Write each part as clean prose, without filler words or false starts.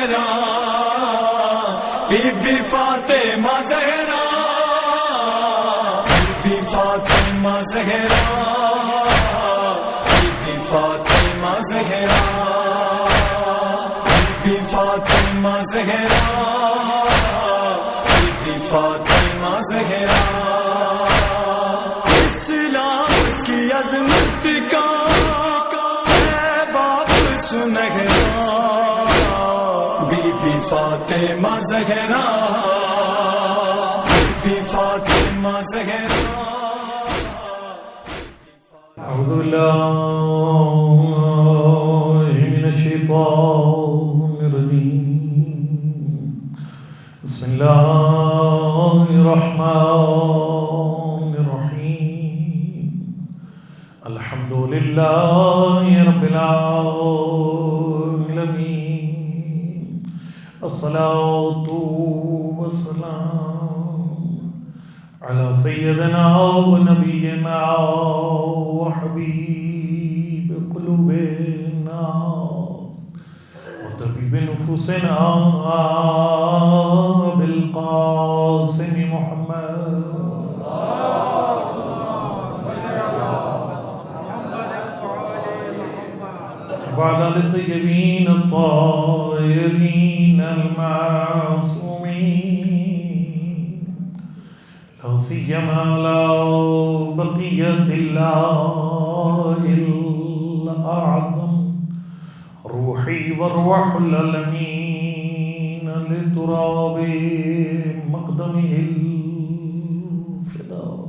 زہرا بی بی فاطمہ زہرا بی بی فاطمہ زہرا بی بی فاطمہ زہرا بی بی فاطمہ زہرا بی بی فاطمہ زہرا اسلام کی عظمت کا ہے باپ سنہرا بی بی فاطمہ زہرا بی بی فاطمہ زہرا. اعوذ باللہ من الشیطان الرجیم. بسم اللہ الرحمن الرحیم. الحمد للہ رب العالمین. الصلاة والسلام على سيدنا ونبينا وحبيب قلوبنا وطبيب نفوسنا بالقاسم محمد وعلى آل الطيبين الطاهرين المعصومين لا سيما على بقية الله الأعظم روحي وارواح العالمين لتراب مقدمه الفداء.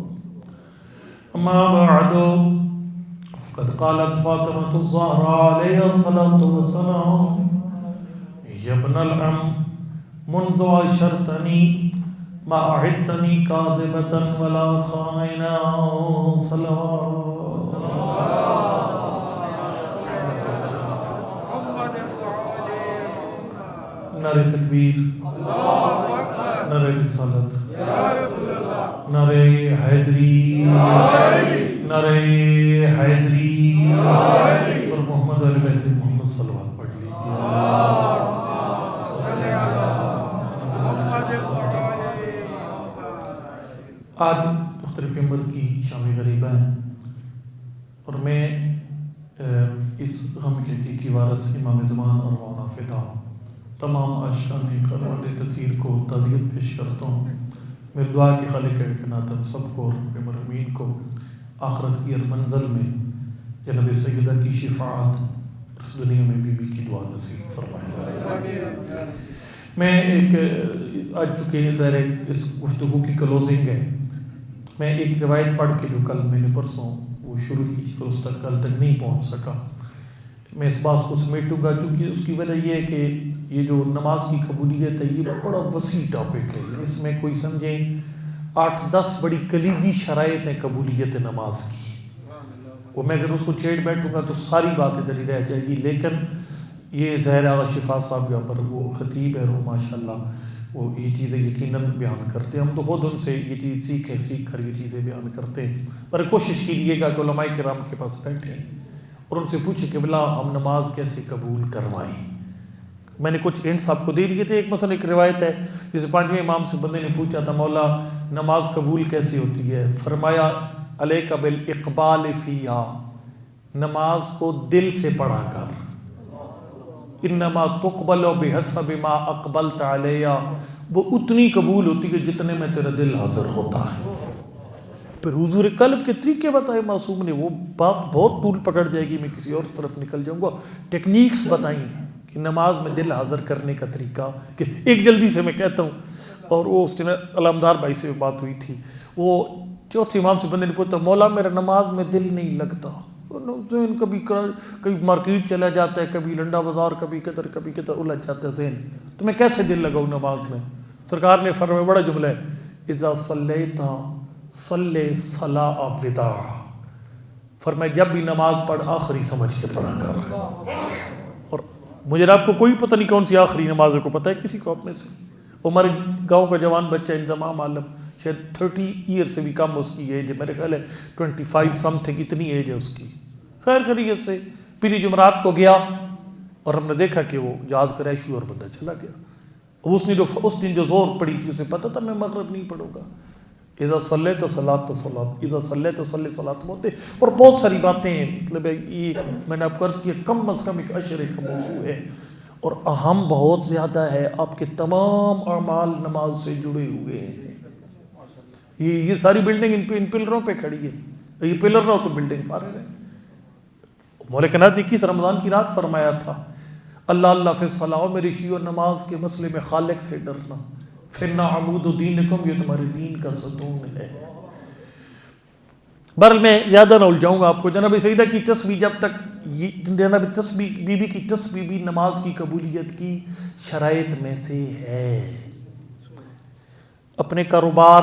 أما بعد قد قالت فاطمة الزهراء عليها الصلاة والسلام يا ابن العم منذ عشرتني ما أعدتني كاذبة ولا خائنا صلوات. نعرہ تکبیر، نعرہ رسالت، نعرہ حیدری، نعرہ حیدری اور محمد علی بیت محمد صلوات پڑھ لیجیے. آج دختر پیغمبر کی شام غریبہ ہے اور میں اس غم کے حقیقی وارث امام زمان اور مولانا فدا تمام عاشقان خلوت تطہیر کو تعزیت پیش کرتا ہوں. میری دعا کہ خالق کائنات ہم سب کو اور پیغمبر امین کو آخرت کی منزل میں جناب سیدہ کی شفاعت اس دنیا میں بی بی کی دعا نصیب فرمائے. میں ایک آج چکے ظاہر اس گفتگو کی کلوزنگ ہے، میں ایک روایت پڑھ کے جو کل میں نے پرسوں وہ شروع کی اس تک کل تک نہیں پہنچ سکا، میں اس بات کو سمیٹوں گا چونکہ اس کی وجہ یہ ہے کہ یہ جو نماز کی قبولیت ہے یہ بڑا وسیع ٹاپک ہے. اس میں کوئی سمجھیں 8-10 بڑی کلیدی شرائط ہیں قبولیت نماز کی. وہ میں اگر اس کو چھیڑ بیٹھوں گا تو ساری بات ادھر ہی رہ جائے گی. لیکن یہ ظاہر آغا شفا صاحب یہاں پر وہ خطیب ہے وہ ماشاءاللہ وہ یہ چیزیں یقیناً بیان کرتے ہیں. ہم تو خود ان سے یہ چیز سیکھ کر یہ چیزیں بیان کرتے ہیں. پر کوشش کیجیے گا کہ علماء کرام کے پاس بیٹھیں اور ان سے پوچھیں کہ بلا ہم نماز کیسے قبول کروائیں. میں نے کچھ اینڈ صاحب کو دے دیے تھے. ایک مثلا ایک روایت ہے جسے 5ویں امام سے بندے نے پوچھا تھا مولا نماز قبول کیسی ہوتی ہے؟ فرمایا علیک بالاقبال فیہا، نماز کو دل سے پڑھا کر. انما تقبل بحسب ما اقبلت علیہ، وہ اتنی قبول ہوتی ہے جتنے میں تیرا دل حاضر ہوتا ہے. پھر حضور قلب کے طریقے بتائے معصوم نے، وہ بات بہت طول پکڑ جائے گی، میں کسی اور طرف نکل جاؤں گا. ٹیکنیکس بتائیں کہ نماز میں دل حاضر کرنے کا طریقہ. کہ ایک جلدی سے میں کہتا ہوں، اور وہ اس دن علمدار بھائی سے بات ہوئی تھی. وہ چوتھے امام سے بندے نے پوچھا مولا میرا نماز میں دل نہیں لگتا، ذہن کبھی مارکیٹ چلا جاتا ہے، کبھی لنڈا بازار، کبھی کدھر الجھ جاتا ہے ذہن، تو میں کیسے دل لگاؤں نماز میں؟ سرکار نے فرمایا بڑا جملہ ہے، اذا صلیت صلی صلاۃ وداع. فرمایا جب بھی نماز پڑھ آخری سمجھ کے پڑھا کر. اور مجھے آپ کو کوئی پتہ نہیں کون سی آخری نماز ہے، کو پتہ ہے کسی کو اپنے سے؟ ہمارے گاؤں کا جوان بچہ انضمام عالم، شاید 30 ایئر سے بھی کم اس کی ایج ہے، میرے خیال ہے 25 سم تھنگ اتنی ایج ہے اس کی. خیر خیریت سے پہلی جمعرات کو گیا، اور ہم نے دیکھا کہ وہ جہاز کریش ہوا اور بندہ چلا گیا. اس دن جو زور پڑی تھی اسے پتا تھا میں مغرب نہیں پڑھوں گا. اذا صلیت صلاۃ صلاۃ اذا صلیت صلی صلاۃ موت. اور بہت ساری باتیں ہیں. مطلب یہ میں نے آپ کو عرض کیا کم از کم ایک عشرے کا موضوع ہے اور اہم بہت زیادہ ہے. آپ کے تمام اعمال نماز سے جڑے ہوئے ہیں. یہ ساری بلڈنگ ان پلروں پہ کھڑی ہے. یہ پلر نہ ہو تو بلڈنگ فارغ ہے. مولا کائنات نے 21 رمضان کی رات فرمایا تھا اللہ اللہ فی الصلاۃ، میری شیعہ نماز کے مسئلے میں خالق سے ڈرنا. فِنَّا عَمُودُ دِینِکُم، یہ تمہارے دین کا ستون ہے. بہرحال میں زیادہ نہ الجھاؤں گا آپ کو. جناب سیدہ کی تسبیح جب تک جناب تسبیح بی بی کی تسبیح بھی نماز کی قبولیت کی شرائط میں سے ہے. اپنے کاروبار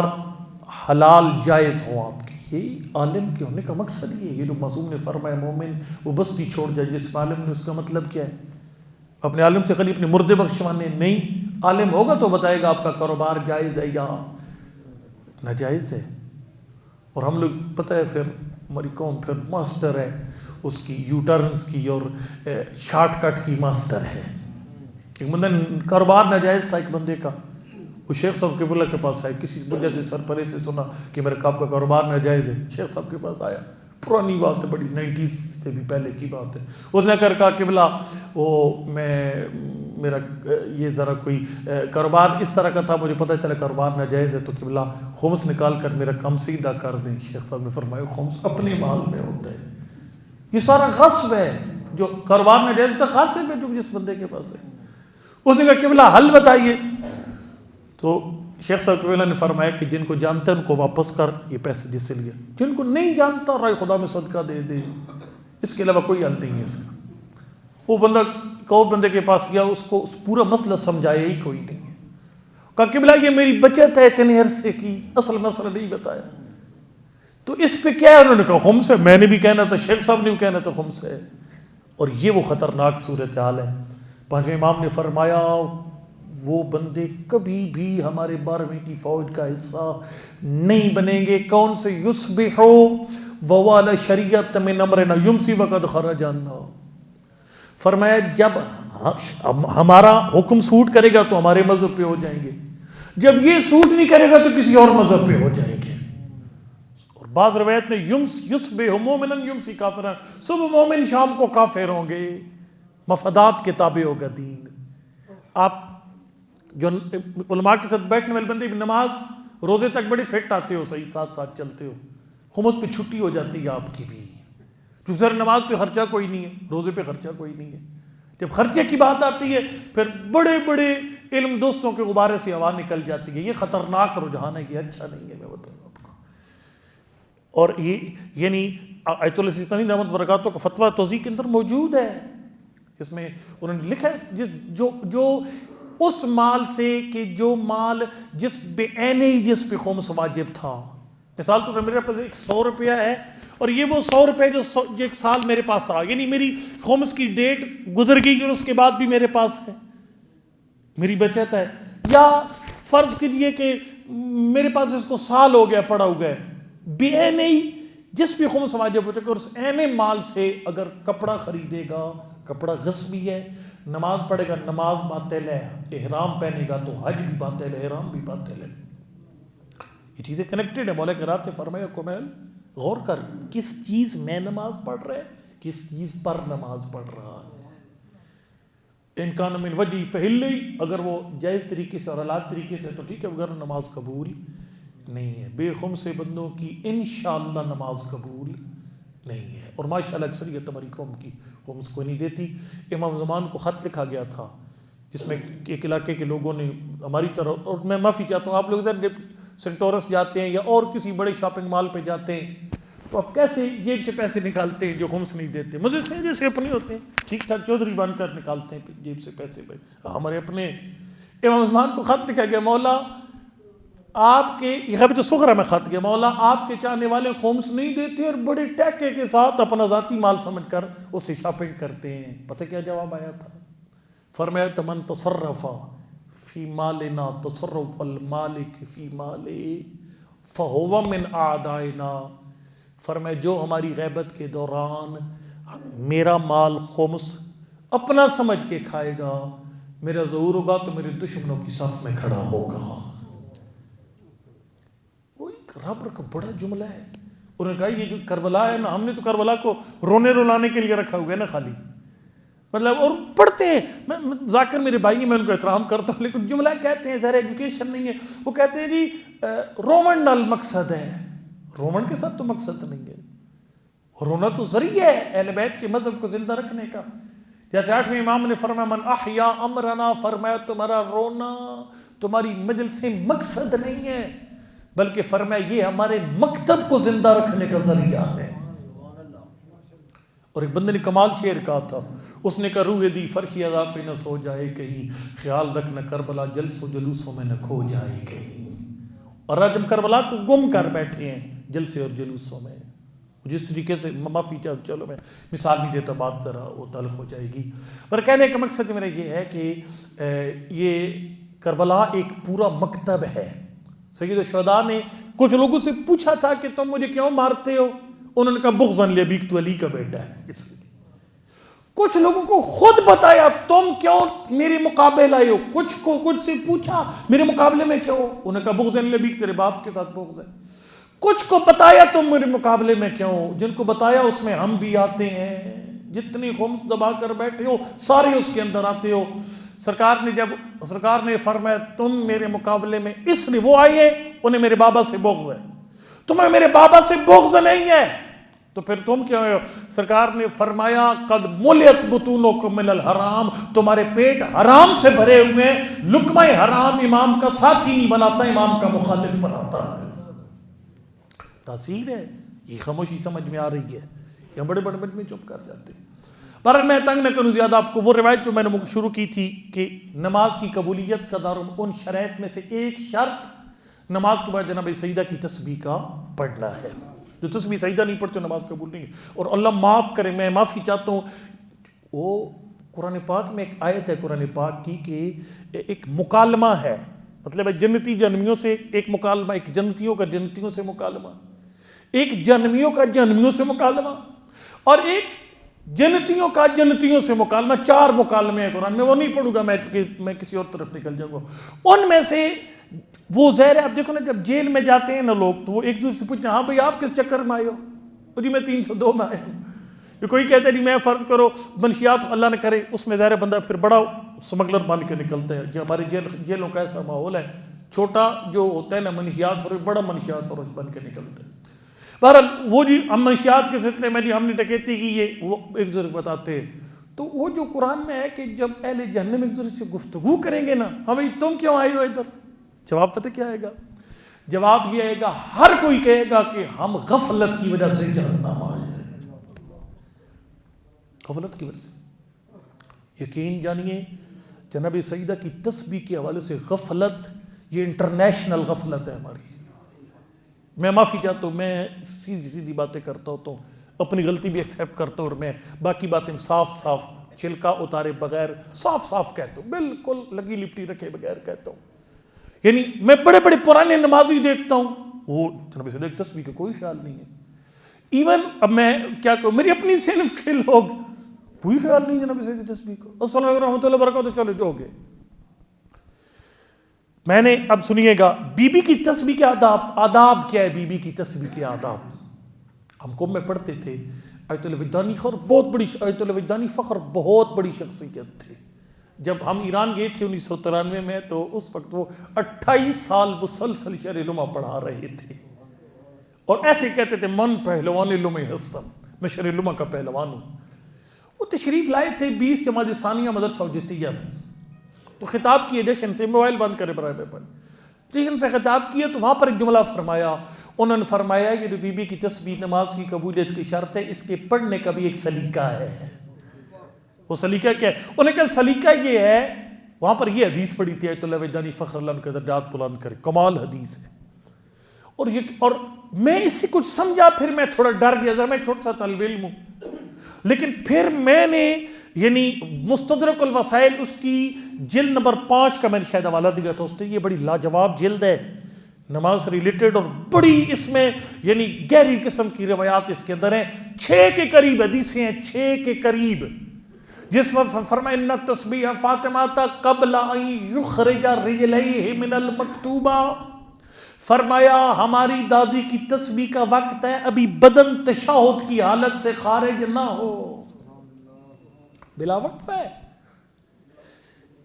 حلال جائز ہوں آپ کی. یہ عالم کے ہونے کا مقصد یہ ہے. یہ جو معصوم نے فرمایا مومن وہ بستی چھوڑ جائے، جس عالم نے اس کا مطلب کیا ہے؟ اپنے عالم سے خالی اپنے مردے بخشوانے نہیں. عالم ہوگا تو بتائے گا آپ کا کاروبار جائز ہے یا ناجائز ہے. اور ہم لوگ پتہ ہے پھر ہماری قوم پھر ماسٹر ہے اس کی یو ٹرنز کی اور شارٹ کٹ کی ماسٹر ہے. ایک بندہ کاروبار ناجائز تھا ایک بندے کا. وہ شیخ صاحب قبلہ کے پاس آئے. کسی وجہ سے سرپرے سے سنا کہ میرے آپ کا کاروبار ناجائز ہے. شیخ صاحب کے پاس آیا. پرانی بات ہے، بڑی 90s سے بھی پہلے کی بات ہے. اس نے کہا قبلہ وہ میرا یہ ذرا کوئی کاروبار اس طرح کا تھا، مجھے پتہ چلا کاروبار ناجائز ہے، تو قبلہ خمس نکال کر میرا کام سیدھا کر دیں. شیخ صاحب نے فرمایا خمس اپنے مال میں ہوتا ہے. یہ سارا غصب ہے. جو کاروبار ناجائز تھا غاصب ہے جو جس بندے کے پاس ہے. اس نے کہا قبلہ حل بتائیے. تو شیخ صاحب قبلہ نے فرمایا کہ جن کو جانتے ہیں ان کو واپس کر یہ پیسے جس سے لیا، جن کو نہیں جانتا رائے خدا میں صدقہ دے دے. اس کے علاوہ کوئی حل نہیں ہے اس کا. وہ بندہ بندے کے پاس گیا، اس کو پورا مسئلہ سمجھایا ہی کوئی نہیں ہے. کہا قبلہ یہ میری بچت ہے اتنے عرصے کی، اصل مسئلہ نہیں بتایا. تو اس پہ کیا ہے؟ انہوں نے کہا خمس ہے. میں نے بھی کہنا تھا، شیخ صاحب نے بھی کہنا تھا خمس ہے. اور یہ وہ خطرناک صورتحال ہے. پانچویں امام نے فرمایا وہ بندے کبھی بھی ہمارے 12ویں کی فوج کا حصہ نہیں بنیں گے. کون سے؟ یصبحو ووال شریعت من امرنا یمسی وقد خرجنا. فرمایا جب ہمارا حکم سوٹ کرے گا تو ہمارے مذہب پہ ہو جائیں گے، جب یہ سوٹ نہیں کرے گا تو کسی اور مذہب پہ ہو جائیں گے. اور بعض روایت میں یصبح مومنا یمسی کافرا، صبح مومن شام کو کافر ہوں گے. مفادات کے تابع ہوگا دین. آپ جو علماء کے ساتھ بیٹھنے والے بندے نماز روزے تک بڑے فٹ آتے ہو، صحیح ساتھ ساتھ چلتے ہو، خمس پہ چھٹی ہو جاتی ہے آپ کی بھی. کیونکہ نماز پہ خرچہ کوئی نہیں ہے، روزے پہ خرچہ کوئی نہیں ہے. جب خرچے کی بات آتی ہے پھر بڑے بڑے علم دوستوں کے غبارے سے ہوا نکل جاتی ہے. یہ خطرناک رجحان ہے، یہ اچھا نہیں ہے. میں بتاؤں آپ کو. اور یہ یعنی آیت اللہ سیستانی دامت برکاتہ کا فتویٰ توضیح کے اندر موجود ہے. اس میں انہوں نے لکھا ہے جو اس مال سے کہ جو مال جس بے عینی جس پہ خمس واجب تھا. مثال تو میرے پاس 100 روپیہ ہے اور یہ وہ 100 روپے جو ایک سال میرے پاس آ، یعنی میری خمس کی ڈیٹ گزر گئی اور اس کے بعد بھی میرے پاس ہے، میری بچت ہے. یا فرض کیجئے کہ میرے پاس اس کو سال ہو گیا پڑا ہوا ہے، بے عینی جس بھی خمس واجب ہو چکے، اور اس عین مال سے اگر کپڑا خریدے گا، کپڑا غصبی ہے، نماز پڑھے گا نماز باطل ہے، احرام پہنے گا تو حج بھی باطل ہے، احرام بھی باطل ہے. یہ چیزیں کنیکٹڈ ہے. مولا کرام نے فرمایا کمیل غور کر کس چیز میں نماز پڑھ رہا ہے، کس چیز پر نماز پڑھ رہا ہے. ان کان من وجہ فہلی، اگر وہ جائز طریقے سے اور حلال طریقے سے تو ٹھیک ہے، اگر نماز قبول نہیں ہے. بے خمس بندوں کی انشاءاللہ نماز قبول نہیں ہے. اور ماشاءاللہ اکثریت ہماری قوم کی خمس کو نہیں دیتی. امام زمان کو خط لکھا گیا تھا جس میں ایک علاقے کے لوگوں نے ہماری طرف، اور میں معافی چاہتا ہوں آپ لوگ ادھر سینٹورس جاتے ہیں یا اور کسی بڑے شاپنگ مال پہ جاتے ہیں تو آپ کیسے جیب سے پیسے نکالتے ہیں جو خمس نہیں دیتے. مجھے سے جیسے اپنے ہوتے ہیں ٹھیک ٹھاک چودھری بن کر نکالتے ہیں جیب سے پیسے. ہمارے اپنے امام زمان کو خط لکھا گیا، مولا آپ کے یہ جو صغرا میں خط گیا، مولا آپ کے چاہنے والے خمس نہیں دیتے اور بڑے ٹیکے کے ساتھ اپنا ذاتی مال سمجھ کر اسے شاپنگ کرتے ہیں. پتہ کیا جواب آیا تھا؟ فرمایا تمن تصرف فی مالنا تصرف المالک فی مالے فہو من اعدائنا. فرمایا جو ہماری غیبت کے دوران میرا مال خمس اپنا سمجھ کے کھائے گا، میرا ظہور ہوگا تو میرے دشمنوں کی صف میں کھڑا ہوگا۔ وہ ایک رب کا بڑا جملہ ہے۔ انہوں نے کہا یہ جو کربلا ہے نا، ہم نے تو کربلا کو رونے رلانے کے لیے رکھا ہوا ہے نا خالی، مطلب اور پڑھتے ہیں، میں ذاکر میرے بھائی میں ان کو احترام کرتا ہوں، لیکن جملہ کہتے ہیں ظاہر ایجوکیشن نہیں ہے، وہ کہتے ہیں جی رومن نال مقصد ہے، رومن کے ساتھ تو مقصد نہیں ہے، رونا تو ذریعہ ہے اہل بیت کے مذہب کو زندہ رکھنے کا۔ جیسے 8ویں امام نے فرمایا من احیا امرنا، فرمایا تمہارا رونا تمہاری مجلس سے مقصد نہیں ہے، بلکہ فرمایا یہ ہمارے مکتب کو زندہ رکھنے کا ذریعہ ہے۔ اور ایک بندے نے کمال شعر کہا تھا، اس نے کہا روح دی فرشی عذاب پہ نہ سو جائے کہیں، خیال رکھنا کربلا جلسوں جلوسوں میں نہ کھو جائے کہیں۔ اور آج ہم کربلا کو گم کر بیٹھے ہیں جلسے اور جلوسوں میں، جس طریقے سے معافی چلو میں مثال نہیں دیتا، بات ذرا وہ تلخ ہو جائے گی، پر کہنے کا مقصد میرا یہ ہے کہ یہ کربلا ایک پورا مکتب ہے۔ سید الشہداء نے کچھ لوگوں سے پوچھا تھا کہ تم مجھے کیوں مارتے ہو، انہوں نے کہا بغضاً لابیک، تو علی کا بیٹا ہے اس لیے۔ کچھ لوگوں کو خود بتایا تم کیوں میرے مقابلے آئے ہو، کچھ سے پوچھا میرے مقابلے میں کیوں، انہوں نے کہا بغضاً لابیک، تیرے باپ کے ساتھ بغض ہے۔ کچھ کو بتایا تم میرے مقابلے میں کیوں، جن کو بتایا اس میں ہم بھی آتے ہیں، جتنی خمس دبا کر بیٹھے ہو سارے اس کے اندر آتے ہو۔ سرکار نے فرمایا تم میرے مقابلے میں اس لیے وہ آئے ہیں انہیں میرے بابا سے بغض ہے، تمہیں میرے بابا سے بغض نہیں ہے تو پھر تم کیوں ہو؟ سرکار نے فرمایا قد ملیت بطونکم من الحرام، تمہارے پیٹ حرام سے بھرے ہوئے ہیں، لقمہ حرام امام کا ساتھی نہیں بناتا، امام کا مخالف بناتا ہے۔ تاثیر ہے یہ، خاموشی سمجھ میں آ رہی ہے، یہ بڑے بڑے میں چپ کر جاتے ہیں۔ پر میں تنگ نہ کروں زیادہ آپ کو، وہ روایت جو میں نے شروع کی تھی کہ نماز کی قبولیت کا ان شرائط میں سے ایک شرط نماز کے بعد جناب سیدہ کی تسبیح کا پڑھنا ہے۔ جو تسبیح سیدہ نہیں پڑھتے نماز قبول نہیں ہے۔ اور اللہ معاف کرے، میں معافی چاہتا ہوں، وہ قرآن پاک میں ایک آیت ہے قرآن پاک کی کہ ایک مکالمہ ہے، مطلب جنتی جنمیوں سے ایک مکالمہ، ایک جنتیوں کا جنتیوں سے مکالمہ، ایک جنمیوں کا جنمیوں سے مکالمہ، اور ایک جنتیوں کا جنتیوں سے مکالمہ۔ 4 مکالمے ہیں قرآن میں، وہ نہیں پڑھوں گا میں چونکہ میں کسی اور طرف نکل جاؤں گا۔ ان میں سے وہ ظاہر ہے، اب دیکھو نا جب جیل میں جاتے ہیں نا لوگ تو وہ ایک دوسرے سے پوچھتے ہیں ہاں بھائی آپ کس چکر میں آئے ہو؟ جی میں 302 میں آیا ہوں۔ یہ کوئی کہتا ہے جی میں فرض کرو منشیات اللہ نے کرے، اس میں ظاہر بندہ پھر بڑا سمگلر بن کے نکلتا ہے۔ جو ہمارے جیلوں کا ایسا ماحول ہے، چھوٹا جو ہوتا ہے نا منشیات فروش، بڑا منشیات فروش بن کے نکلتا ہے۔ بہرحال وہ جی ہم منشیات کے سلسلے میں جی ہم نے ڈکیتی کی، یہ وہ ایک دوسرے کو بتاتے ہیں۔ تو وہ جو قرآن میں ہے کہ جب اہل جہنم ایک دوسرے سے گفتگو کریں گے نا، ہاں بھائی تم کیوں آئے ہو ادھر، جواب پتہ کیا آئے گا؟ جواب یہ آئے گا، ہر کوئی کہے گا کہ ہم غفلت کی وجہ سے جہنم آئے ہیں، غفلت کی وجہ سے۔ یقین جانیے جناب سیدہ کی تسبیح کے حوالے سے غفلت یہ انٹرنیشنل غفلت ہے ہماری۔ میں معافی چاہتا ہوں، میں سیدھی باتیں کرتا ہوں، اپنی غلطی بھی ایکسیپٹ کرتا ہوں، اور میں باقی باتیں صاف صاف چھلکا اتارے بغیر صاف صاف کہتا ہوں، بالکل لگی لپٹی رکھے بغیر کہتا ہوں۔ یعنی میں بڑے بڑے پرانے نمازی دیکھتا ہوں، وہ جناب سیدہ کی تسبیح کا کوئی خیال نہیں ہے۔ ایون اب میں کیا کہوں، میری اپنی صنف کے لوگ کوئی خیال نہیں جناب سیدہ کی تسبیح کو۔ السلام علیکم ورحمۃ اللہ وبرکاتہ، چلو جو ہو گئے۔ میں نے اب سنیے گا بی بی کی تسبیح کے آداب کیا ہے؟ بی بی کی تسبیح کے آداب ہم کو میں پڑھتے تھے، آیت الودانی فخر بہت بڑی، آیت الودانی فخر بہت بڑی شخصیت تھے۔ جب ہم ایران گئے تھے 1993 میں، تو اس وقت وہ 28 سال مسلسل شرح علومہ پڑھا رہے تھے، اور ایسے کہتے تھے من پہلوان علوم ہستم، میں شرح علومہ کا پہلوان ہوں۔ وہ تشریف لائے تھے 20 جماعت ثانیہ مدرسہ جتیہ میں، تو خطاب کیے جشن سے، موبائل بند کرے برائے پر جشن سے خطاب کیے، تو وہاں پر ایک جملہ فرمایا، انہوں نے فرمایا یہ بی بی کی تسبیح نماز کی قبولیت کی شرط ہے، اس کے پڑھنے کا بھی ایک سلیقہ ہے۔ وہ سلیقہ کیا ہے؟ انہوں نے کہا سلیقہ یہ ہے، وہاں پر یہ حدیث پڑھی تھی آیت اللہ ودانی فخر اللہ کے درجات بلند کرے، کمال حدیث ہے۔ اور میں اس سے کچھ سمجھا، پھر میں تھوڑا ڈر گیا، ذرا میں چھوٹا سا طالب علم ہوں، لیکن پھر میں نے یعنی مستدرک الوسائل اس کی جلد نمبر 5 کا میں نے شاید حوالہ دیا تھا، اس نے یہ بڑی لاجواب جلد ہے نماز سے ریلیٹڈ، اور بڑی اس میں یعنی گہری قسم کی روایات اس کے اندر ہیں، 6 کے قریب حدیثیں ہیں، 6 کے قریب جس میں فرمایا ان تسبیح فاطمہ قبل ان یخرج رجلیہ من المکتوبہ، فرمایا ہماری دادی کی تسبیح کا وقت ہے، ابھی بدن تشہد کی حالت سے خارج نہ ہو، بلا وقف ہے۔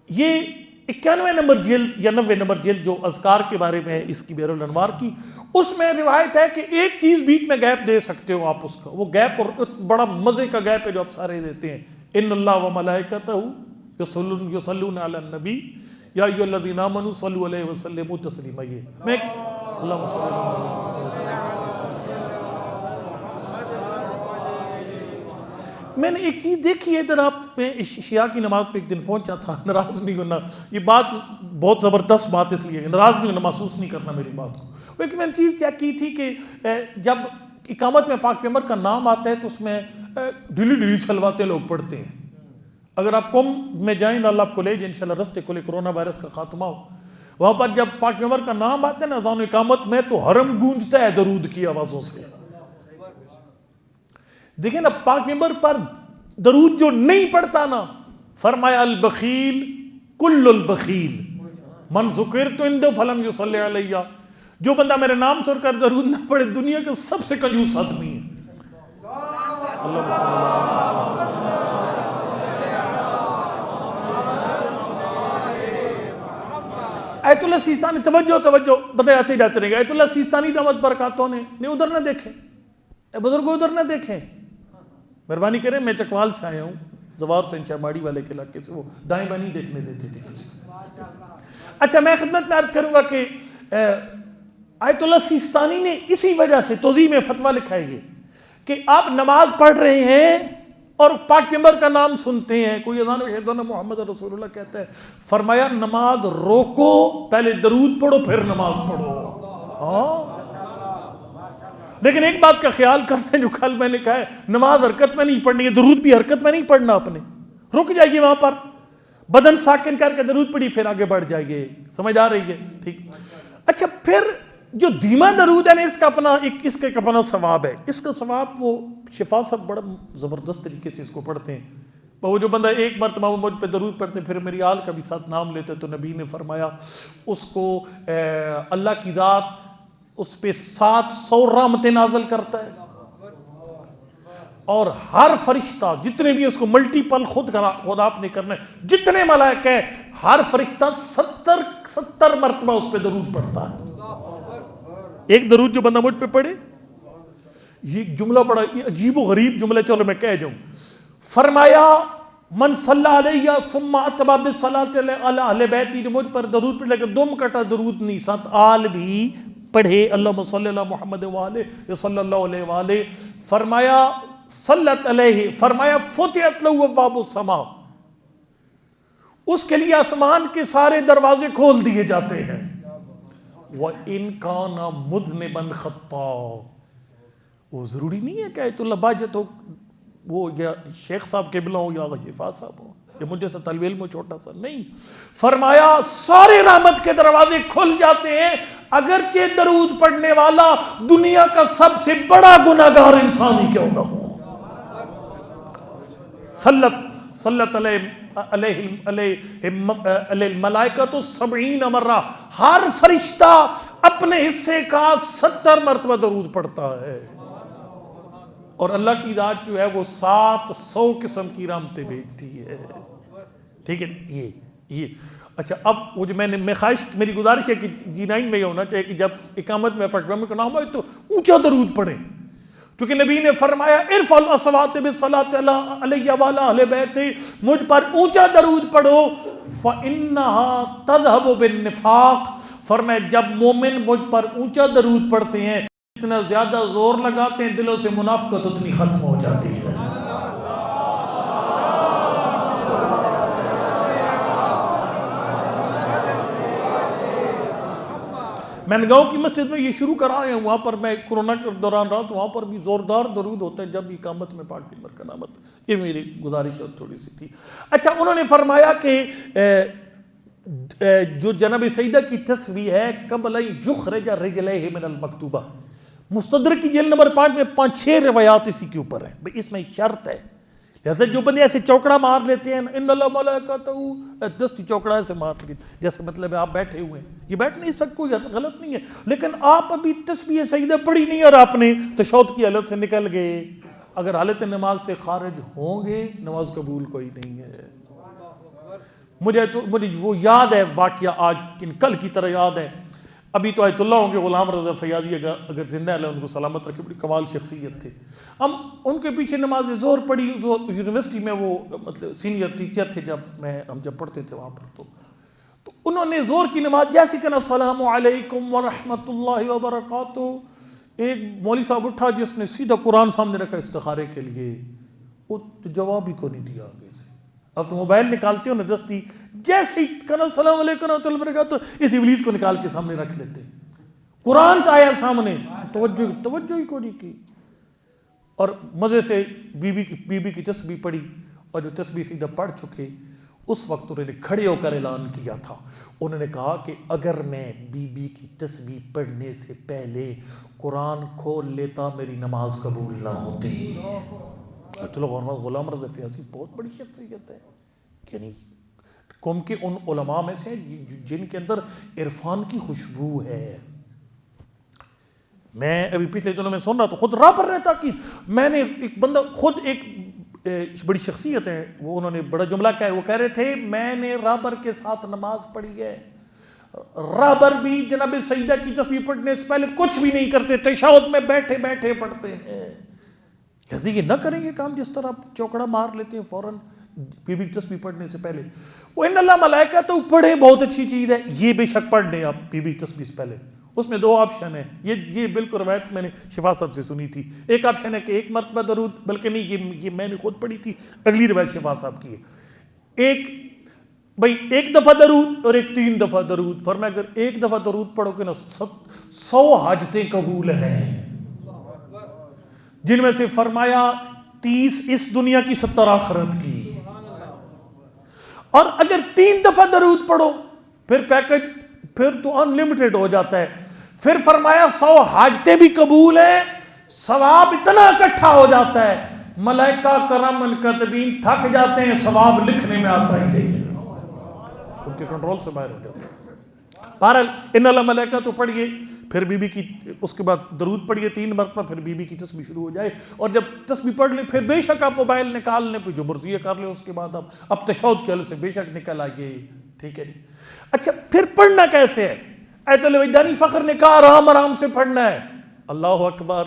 یہ 91 نمبر جلد یا 90 نمبر جلد جو اذکار کے بارے میں ہے اس کی بحر الانوار کی، اس میں روایت ہے کہ ایک چیز بیچ میں گیپ دے سکتے ہو آپ، اس کا وہ گیپ اور بڑا مزے کا گیپ ہے جو آپ سارے دیتے ہیں، ان اللہ و ملائکتہ یصلون علی النبی یا ایھا الذین آمنوا صلوا علیہ وسلموا تسلیما۔ یہ میں اللہم صلی اللہ علیہ وسلم، میں نے ایک چیز دیکھی ہے ادھر، آپ میں شیعہ کی نماز پہ ایک دن پہنچا تھا، ناراض نہیں ہونا، یہ بات بہت زبردست بات اس لیے ناراض نہیں ہونا، محسوس نہیں کرنا میری بات کو، لیکن میں نے چیز چیک کی تھی کہ جب اقامت میں پاک پیغمبر کا نام آتا ہے تو اس میں ڈیلی ڈیلی صلواتیں لوگ پڑھتے ہیں۔ اگر آپ قوم میں جائیں نہ اللہ آپ کو لے جائے انشاءاللہ، رستے کھلے، کرونا وائرس کا خاتمہ ہو، وہاں پر جب پاک پیغمبر کا نام آتا ہے نا اذان و اقامت میں، تو حرم گونجتا ہے درود کی آوازوں سے۔ دیکھیں نا پاک پیغمبر پر درود جو نہیں پڑھتا نا، فرمایا البخیل کل البخیل من ذکرت عنده فلم یصلی علیہ، جو بندہ میرے نام سن کر درود نہ پڑھے دنیا کا سب سے کنجوس آدمی ہے۔ اللہم صلی اللہ علیہ وسلم۔ ایت اللہ سیستانی، توجہ بتاتے جاتے رہیں گے، ایت اللہ سیستانی دامت برکاتوں نے ادھر نہ دیکھیں، اے بزرگوں ادھر نہ دیکھیں، مہربانی کریں، میں چکوال سے آیا ہوں، زوار سے انشاء ماڑی والے کے علاقے سے، وہ دائیں بائیں نہیں دیکھنے دیتے تھے کسی کو۔ اچھا میں خدمت میں عرض کروں گا کہ آیت اللہ سیستانی نے اسی وجہ سے توضیح میں فتویٰ لکھا ہے یہ کہ آپ نماز پڑھ رہے ہیں اور پاک پیغمبر کا نام سنتے ہیں، کوئی اذان اشہد ان محمد رسول اللہ کہتا ہے، فرمایا نماز روکو، پہلے درود پڑھو پھر نماز پڑھو۔ لیکن ایک بات کا خیال کرنا جو کل میں نے کہا ہے، نماز حرکت میں نہیں پڑھنی ہے، درود بھی حرکت میں نہیں پڑھنا، اپنے رک جائیے وہاں پر، بدن ساکن کر کے درود پڑھی پھر آگے بڑھ جائیے، سمجھ آ رہی ہے؟ ٹھیک۔ اچھا پھر جو دھیما درود ہے نا، اس کا اپنا ثواب ہے، اس کا ثواب وہ شفا صاحب بڑا زبردست طریقے سے اس کو پڑھتے ہیں، وہ جو بندہ ایک مرتبہ وہ مجھ پہ درود پڑھتے پھر میری آل کا بھی ساتھ نام لیتے، تو نبی نے فرمایا اس کو اللہ کی ذات اس پہ 700 رحمتیں نازل کرتا ہے، اور ہر فرشتہ جتنے بھی اس کو ملٹیپل خود آپ نے کرنا ہے، جتنے ملائکہ ہیں ہر فرشتہ 70 مرتبہ اس پہ درود پڑھتا ہے۔ ایک درود جو بندہ مجھ پہ پڑھے، یہ جملہ بڑا عجیب و غریب جملہ، چلو میں کہہ جاؤں، فرمایا من صلی علیہ ثم اتبع بالصلاۃ علی اہل بیتی، جو مجھ پر درود پڑھے، لیکن دم کٹا درود نہیں، ساتھ آل بھی پڑھے، اللہم صلی اللہ محمد وآلہ صلی اللہ علیہ وآلہ، فرمایا صلت علیہ، فرمایا فتحت لہ ابواب السماء، اس کے لیے آسمان کے سارے دروازے کھول دیے جاتے ہیں، وَإِن كَانَ مُذْنِبًا خَطَّاء، وہ ضروری نہیں ہے کہ آیت اللہ باجت ہو، وہ یا شیخ صاحب قبلہ ہو یا غفا صاحب ہو یا مجھے سے طالب علم ہو چھوٹا سا، نہیں، فرمایا سارے رحمت کے دروازے کھل جاتے ہیں، اگرچہ درود پڑھنے والا دنیا کا سب سے بڑا گناہگار انسان ہی کیوں نہ ہو۔ صلت علیہ الملائکۃ 70 مرہ، ہر فرشتہ اپنے حصے کا 70 مرتبہ درود پڑھتا ہے، اور اللہ کی ذات جو ہے وہ 700 قسم کی رحمتیں بھیجتی ہے۔ ٹھیک ہے، یہ اچھا اب وہ جو میں خواہش، میری گزارش ہے کہ G9 میں یہ ہونا چاہیے کہ جب اقامت میں پاک پیغمبر کا نام آئے تو اونچا درود پڑھیں، کیونکہ نبی نے فرمایا ارفع الاصوات بالصلاۃ علیہ وعلی اہل بیتی، مجھ پر اونچا درود پڑھو، فانھا تذھب بالنفاق، فرمایا جب مومن مجھ پر اونچا درود پڑھتے ہیں، اتنا زیادہ زور لگاتے ہیں، دلوں سے منافقت اتنی ختم ہو جاتی ہے۔ میں نے گاؤں کی مسجد میں یہ شروع کرا ہے، وہاں پر میں کورونا کے دوران رہا تو وہاں پر بھی زوردار درود ہوتا ہے جب اقامت میں پاک پیغمبر کا نام آتا ہے۔ یہ میری گزارش تھوڑی سی تھی۔ اچھا انہوں نے فرمایا کہ جو جناب سیدہ کی تسبیح ہے قبل یخرج رجلیہ من المکتوبہ، مستدرک کی جلد نمبر 5 میں 5-6 روایات اسی کے اوپر ہیں، اس میں شرط ہے، جیسے جو بندے ایسے چوکڑا مار لیتے ہیں ان اللہ ملائکتہو، دستی چوکڑا ایسے مار لیتے، جیسے مطلب ہے آپ بیٹھے ہوئے ہیں، یہ بیٹھنے اس وقت کوئی غلط نہیں ہے، لیکن آپ ابھی تسبیح سجدہ پڑھی نہیں اور آپ نے تشہد کی حالت سے نکل گئے، اگر حالت نماز سے خارج ہوں گے نماز قبول کوئی نہیں ہے۔ مجھے وہ یاد ہے واقعہ، آج کل کی طرح یاد ہے، ابھی تو آیت اللہ ہوں گے غلام رضا فیاضی اگر زندہ ہے ان کو سلامت رکھے، بڑی کمال شخصیت تھے، ہم ان کے پیچھے نماز ظہر پڑھی، یونیورسٹی میں وہ مطلب سینئر ٹیچر تھے ہم جب پڑھتے تھے وہاں پر، تو انہوں نے ظہر کی نماز جیسے کہ السلام علیکم ورحمۃ اللہ وبرکاتہ، ایک مولوی صاحب اٹھا جس نے سیدھا قرآن سامنے رکھا استخارے کے لیے، وہ جواب ہی کو نہیں دیا آگے سے۔ اب تو موبائل نکالتے ہو نا دستی، جیسے ہی کہنا السلام علیکم ورحمۃ اللہ وبرکاتہ اس ابلیس کو نکال کے سامنے رکھ لیتے، قرآن سے آیا سامنے، توجہ ہی کو نہیں کی، اور مزے سے بی بی کی تسبیح پڑھی، اور جو تسبیح سیدھا پڑھ چکے اس وقت انہوں نے کھڑے ہو کر اعلان کیا تھا، انہوں نے کہا کہ اگر میں بی بی کی تسبیح پڑھنے سے پہلے قرآن کھول لیتا میری نماز قبول نہ ہوتی۔ غلام رضا فیاضی بہت بڑی شخصیت ہے، یعنی قوم کے ان علماء میں سے جن کے اندر عرفان کی خوشبو ہے۔ میں ابھی پچھلے دنوں میں سن رہا تو خود راہ پر رہتا کہ میں نے ایک بندہ، خود ایک بڑی شخصیت ہے، وہ انہوں نے بڑا جملہ کہا، وہ کہہ رہے تھے میں نے رابر کے ساتھ نماز پڑھی ہے، رابر بھی جناب سجدہ کی تسبیح پڑھنے سے پہلے کچھ بھی نہیں کرتے، تشہد میں بیٹھے بیٹھے پڑھتے ہیں۔ لہذا یہ نہ کریں گے کام جس طرح آپ چوکڑا مار لیتے ہیں فوراً بی بی تسبیح پڑھنے سے پہلے۔ وہ ان اللہ ملائکہ تو پڑھے، بہت اچھی چیز ہے، یہ بے شک پڑھ لیں آپ بی بی تسبیح سے پہلے۔ اس میں دو آپشن ہیں، یہ بالکل روایت میں نے شفا صاحب سے سنی تھی، ایک آپشن ہے کہ ایک مرتبہ درود، بلکہ نہیں یہ میں نے خود پڑھی تھی، اگلی روایت شفا صاحب کی ہے، ایک دفعہ درود اور ایک 3 دفعہ درود، فرمایا اگر ایک دفعہ درود پڑھو گے نا 100 حاجتیں قبول ہیں، جن میں سے فرمایا 30 اس دنیا کی 70 آخرت کی، اور اگر 3 دفعہ درود پڑھو پھر تو انلمیٹڈ ہو جاتا ہے، پھر فرمایا 100 حاجتیں بھی قبول ہیں، ثواب اتنا اکٹھا ہو جاتا ہے ملائکہ کرام کاتبین تھک جاتے ہیں، ثواب لکھنے میں آتا ہی نہیں ہے، ان کے کنٹرول سے باہر ہو جاتا ہے۔ بہرحال ان اللہ ملائکہ تو پڑھیے، پھر بی بی کی اس کے بعد درود پڑھیے 3 مرتبہ، پھر بی بی کی تسبیح شروع ہو جائے، اور جب تسبیح پڑھ لیں پھر بے شک آپ موبائل نکال لیں، جو مرضی کر لیں، اس کے بعد اب تشہد کے حل سے بے شک نکل آئیے، ٹھیک ہے جی۔ اچھا پھر پڑھنا کیسے ہے؟ ایت الوجدانی فخر نے کہا آرام آرام سے پڑھنا ہے، اللہ اکبر،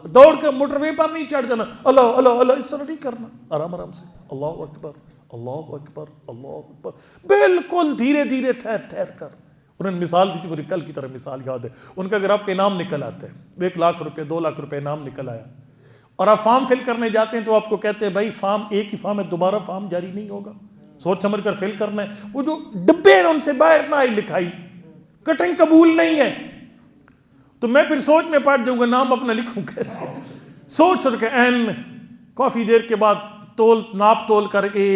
دوڑ کے موٹر وے پر نہیں چڑھ جانا، اللہ اللہ اللہ، اس طرح نہیں کرنا، آرام آرام سے اللہ اکبر اللہ اکبر اللہ اکبر، بالکل دھیرے دھیرے ٹھہر ٹھہر کر۔ انہوں نے مثال دی تھی، مجھے کل کی طرح مثال یاد ہے، ان کا اگر آپ کا انعام نکل آتا ہے 1 لاکھ روپے 2 لاکھ روپے انعام نکل آیا، اور آپ فارم فل کرنے جاتے ہیں تو آپ کو کہتے ہیں بھائی فارم ایک ہی فارم ہے، دوبارہ فارم جاری نہیں ہوگا، سوچ سمجھ کر فل کرنا ہے، وہ جو ڈبے ہیں ان سے باہر نہ آئی لکھائی، کٹنگ قبول نہیں ہے، تو میں پھر سوچ میں پڑ جاؤں گا نام اپنا لکھوں کیسے، سوچ کے این کافی دیر کے بعد ناپ تول کر اے،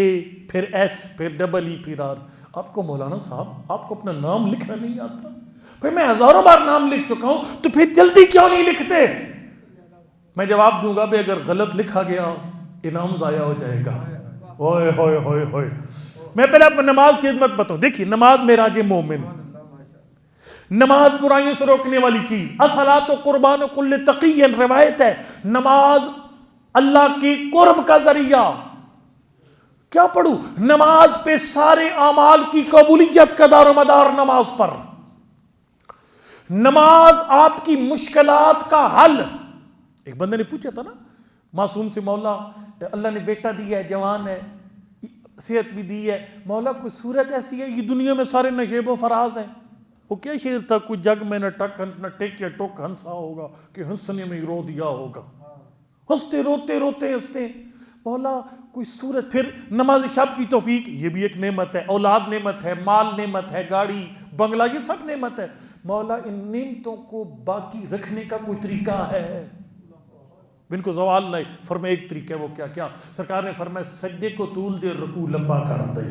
پھر ایس، پھر ڈبل ای، پھر آر۔ آپ کو مولانا صاحب آپ کو اپنا نام لکھنا نہیں آتا؟ پھر میں ہزاروں بار نام لکھ چکا ہوں، تو پھر جلدی کیوں نہیں لکھتے؟ میں جواب دوں گا بھئی اگر غلط لکھا گیا انعام ضائع ہو جائے گا۔ ہوئے ہوئے ہوئے ہوئے، میں پہلے آپ کو نماز کی خدمت بتاؤں، دیکھیے نماز معراج مومن، نماز برائیوں سے روکنے والی چیز، الصلاۃ قربان کل تقی، روایت ہے نماز اللہ کی قرب کا ذریعہ۔ کیا پڑھوں؟ نماز پہ سارے اعمال کی قبولیت کا دار و مدار نماز پر، نماز آپ کی مشکلات کا حل۔ ایک بندے نے پوچھا تھا نا معصوم سے، مولا اللہ نے بیٹا دیا ہے، جوان ہے، صحت بھی دی ہے، مولا کوئی صورت ایسی ہے یہ دنیا میں سارے نشیب و فراز ہیں؟ وہ کیا شعر تھا، کوئی جگ میں نہ ٹک یا ٹک ہنسا ہوگا کہ ہنسنے میں رو دیا ہوگا، ہنستے روتے روتے ہنستے، مولا کوئی صورت۔ پھر نماز شب کی توفیق، یہ بھی ایک نعمت ہے، اولاد نعمت ہے، مال نعمت ہے، گاڑی بنگلہ، یہ سب نعمت ہے، مولا ان نعمتوں کو باقی رکھنے کا کوئی طریقہ ہے؟ ان کو زوال نہیں، فرمایا ایک طریقہ ہے، وہ کیا کیا؟ سرکار نے فرمایا سجدے کو طول دے، رکوع لمبا کر دے،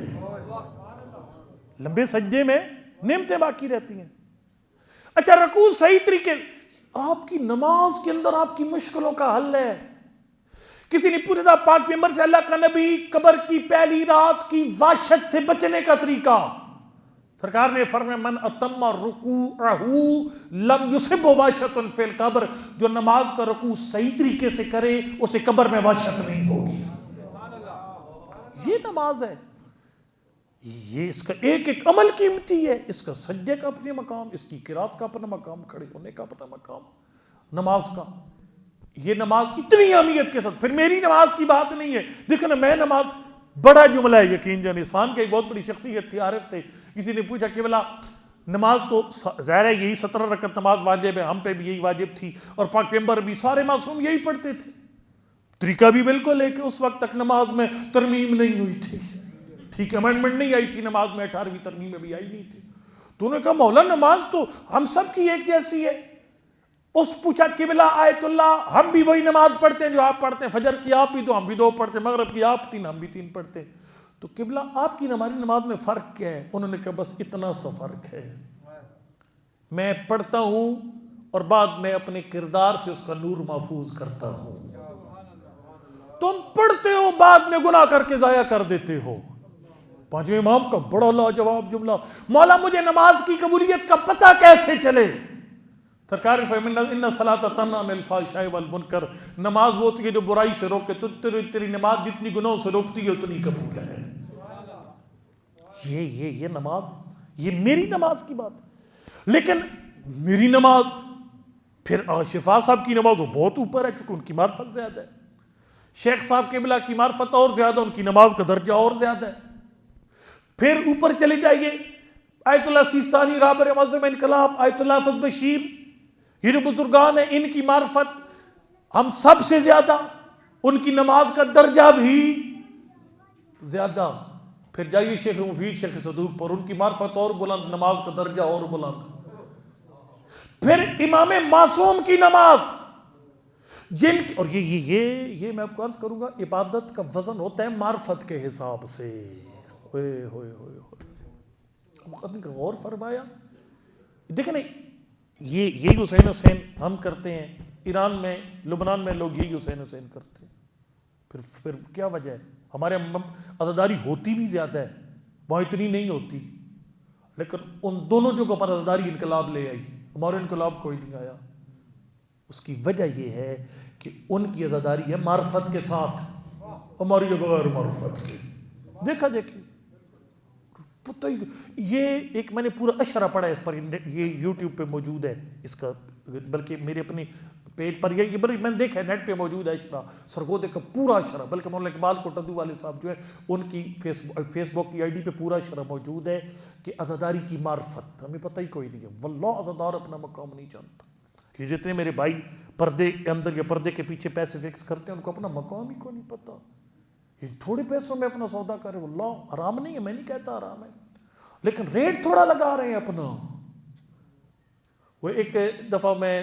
لمبے سجدے میں نعمتیں باقی رہتی ہیں۔ اچھا رکوع صحیح طریقے، آپ کی نماز کے اندر آپ کی مشکلوں کا حل ہے کسی نے پوچھا تھا پاک پیغمبر سے اللہ کا نبی قبر کی پہلی رات کی وحشت سے بچنے کا طریقہ، سرکار نے فرمایا من اتم رکوعہ لم یصب وحشۃ فی القبر، جو نماز کا رکوع صحیح طریقے سے کرے اسے قبر میں وحشت نہیں ہوگی. یہ نماز ہے، یہ اس کا ایک ایک عمل قیمتی ہے، اس کا سجدے کا اپنے مقام، اس کی قرات کا اپنا مقام، کھڑے ہونے کا اپنا مقام نماز کا. یہ نماز اتنی اہمیت کے ساتھ، پھر میری نماز کی بات نہیں ہے، دیکھو نا میں نماز، بڑا جملہ ہے یقین جان، عثمان کے ایک بہت بڑی شخصیت تھی، عارف تھے. کسی نے پوچھا کہ بلا نماز تو ظاہر ہے یہی 17 رکعت نماز واجب ہے، ہم پہ بھی یہی واجب تھی اور پاک پیغمبر بھی سارے معصوم یہی پڑھتے تھے، طریقہ بھی بالکل ہے کہ اس وقت تک نماز میں ترمیم نہیں ہوئی تھی، ٹھیک امینڈمنٹ نہیں آئی تھی نماز میں، 18ویں ترمیم میں بھی آئی نہیں تھی. تو انہوں نے کہا مولا نماز تو ہم سب کی ایک جیسی ہے. اس پوچھا قبلہ آیت اللہ ہم بھی وہی نماز پڑھتے ہیں جو آپ پڑھتے ہیں، فجر کی آپ بھی تو ہم بھی 2 پڑھتے ہیں، مغرب کی آپ 3 ہم بھی 3 پڑھتے ہیں، تو قبلہ آپ کی ہماری نماز میں فرق کیا ہے؟ انہوں نے کہا بس اتنا سا فرق ہے، میں پڑھتا ہوں اور بعد میں اپنے کردار سے اس کا نور محفوظ کرتا ہوں، تم پڑھتے ہو بعد میں گناہ کر کے ضائع کر دیتے ہو. پانچویں امام کا بڑا لاجواب جملہ، مولا مجھے نماز کی قبولیت کا پتہ کیسے چلے؟ سرکار فرمایا ان الصلاۃ تنہی عن الفحشاء والمنکر، نماز وہ ہوتی ہے جو برائی سے روکے، تو تیری نماز جتنی گناہوں سے روکتی ہے اتنی قبول ہے. یہ نماز، یہ میری نماز کی بات ہے. لیکن میری نماز، پھر شفا صاحب کی نماز وہ بہت اوپر ہے چونکہ ان کی معرفت زیادہ ہے، شیخ صاحب قبلہ کی معرفت اور زیادہ، ان کی نماز کا درجہ اور زیادہ ہے. پھر اوپر چلے جائیے آیت اللہ سیستانی رابر معظم انقلاب، آیت اللہ حافظ بشیر، یہ جو بزرگان ہیں ان کی معرفت ہم سب سے زیادہ، ان کی نماز کا درجہ بھی زیادہ. پھر جائیے شیخ مفید، شیخ صدوق پر، ان کی معرفت اور بلند، نماز کا درجہ اور بلند. پھر امام معصوم کی نماز، جن اور یہ میں آپ کو عرض کروں گا عبادت کا وزن ہوتا ہے معرفت کے حساب سے. ہوئے ہوئے ہوئے ہوئے غور فرمایا. دیکھیں نا یہی حسین ہم کرتے ہیں، ایران میں لبنان میں لوگ یہی حسین کرتے ہیں. پھر کیا وجہ ہے؟ ہمارے عزاداری ہوتی بھی زیادہ ہے، وہاں اتنی نہیں ہوتی، لیکن ان دونوں جگہوں پر عزاداری انقلاب لے آئی، ہمارے انقلاب کوئی نہیں آیا. اس کی وجہ یہ ہے کہ ان کی عزاداری ہے معرفت کے ساتھ، ہماری جگہ غیر معرفت کے. دیکھیے پتہ ہی، یہ ایک میں نے پورا اشرہ پڑھا ہے اس پر، یہ یوٹیوب پہ موجود ہے اس کا، بلکہ میرے اپنی پیج پر یہ بلکہ میں نے دیکھا ہے نیٹ پہ موجود ہے اشرہ، سرگودے کا پورا اشرہ، بلکہ مولانا اقبال کوٹندو والے صاحب جو ہے ان کی فیس بک کی ID پہ پورا اشرہ موجود ہے کہ عزاداری کی معرفت ہمیں پتہ ہی کوئی نہیں ہے. واللہ عزادار اپنا مقام نہیں جانتا. یہ جتنے میرے بھائی پردے کے اندر یا پردے کے پیچھے پیسے فکس کرتے ہیں ان کو اپنا مقام ہی کو نہیں پتا. یہ تھوڑے پیسوں میں اپنا سودا کرے، واللہ حرام نہیں ہے، میں نہیں کہتا حرام ہے، لیکن ریٹ تھوڑا لگا رہے ہیں اپنا. وہ ایک دفعہ میں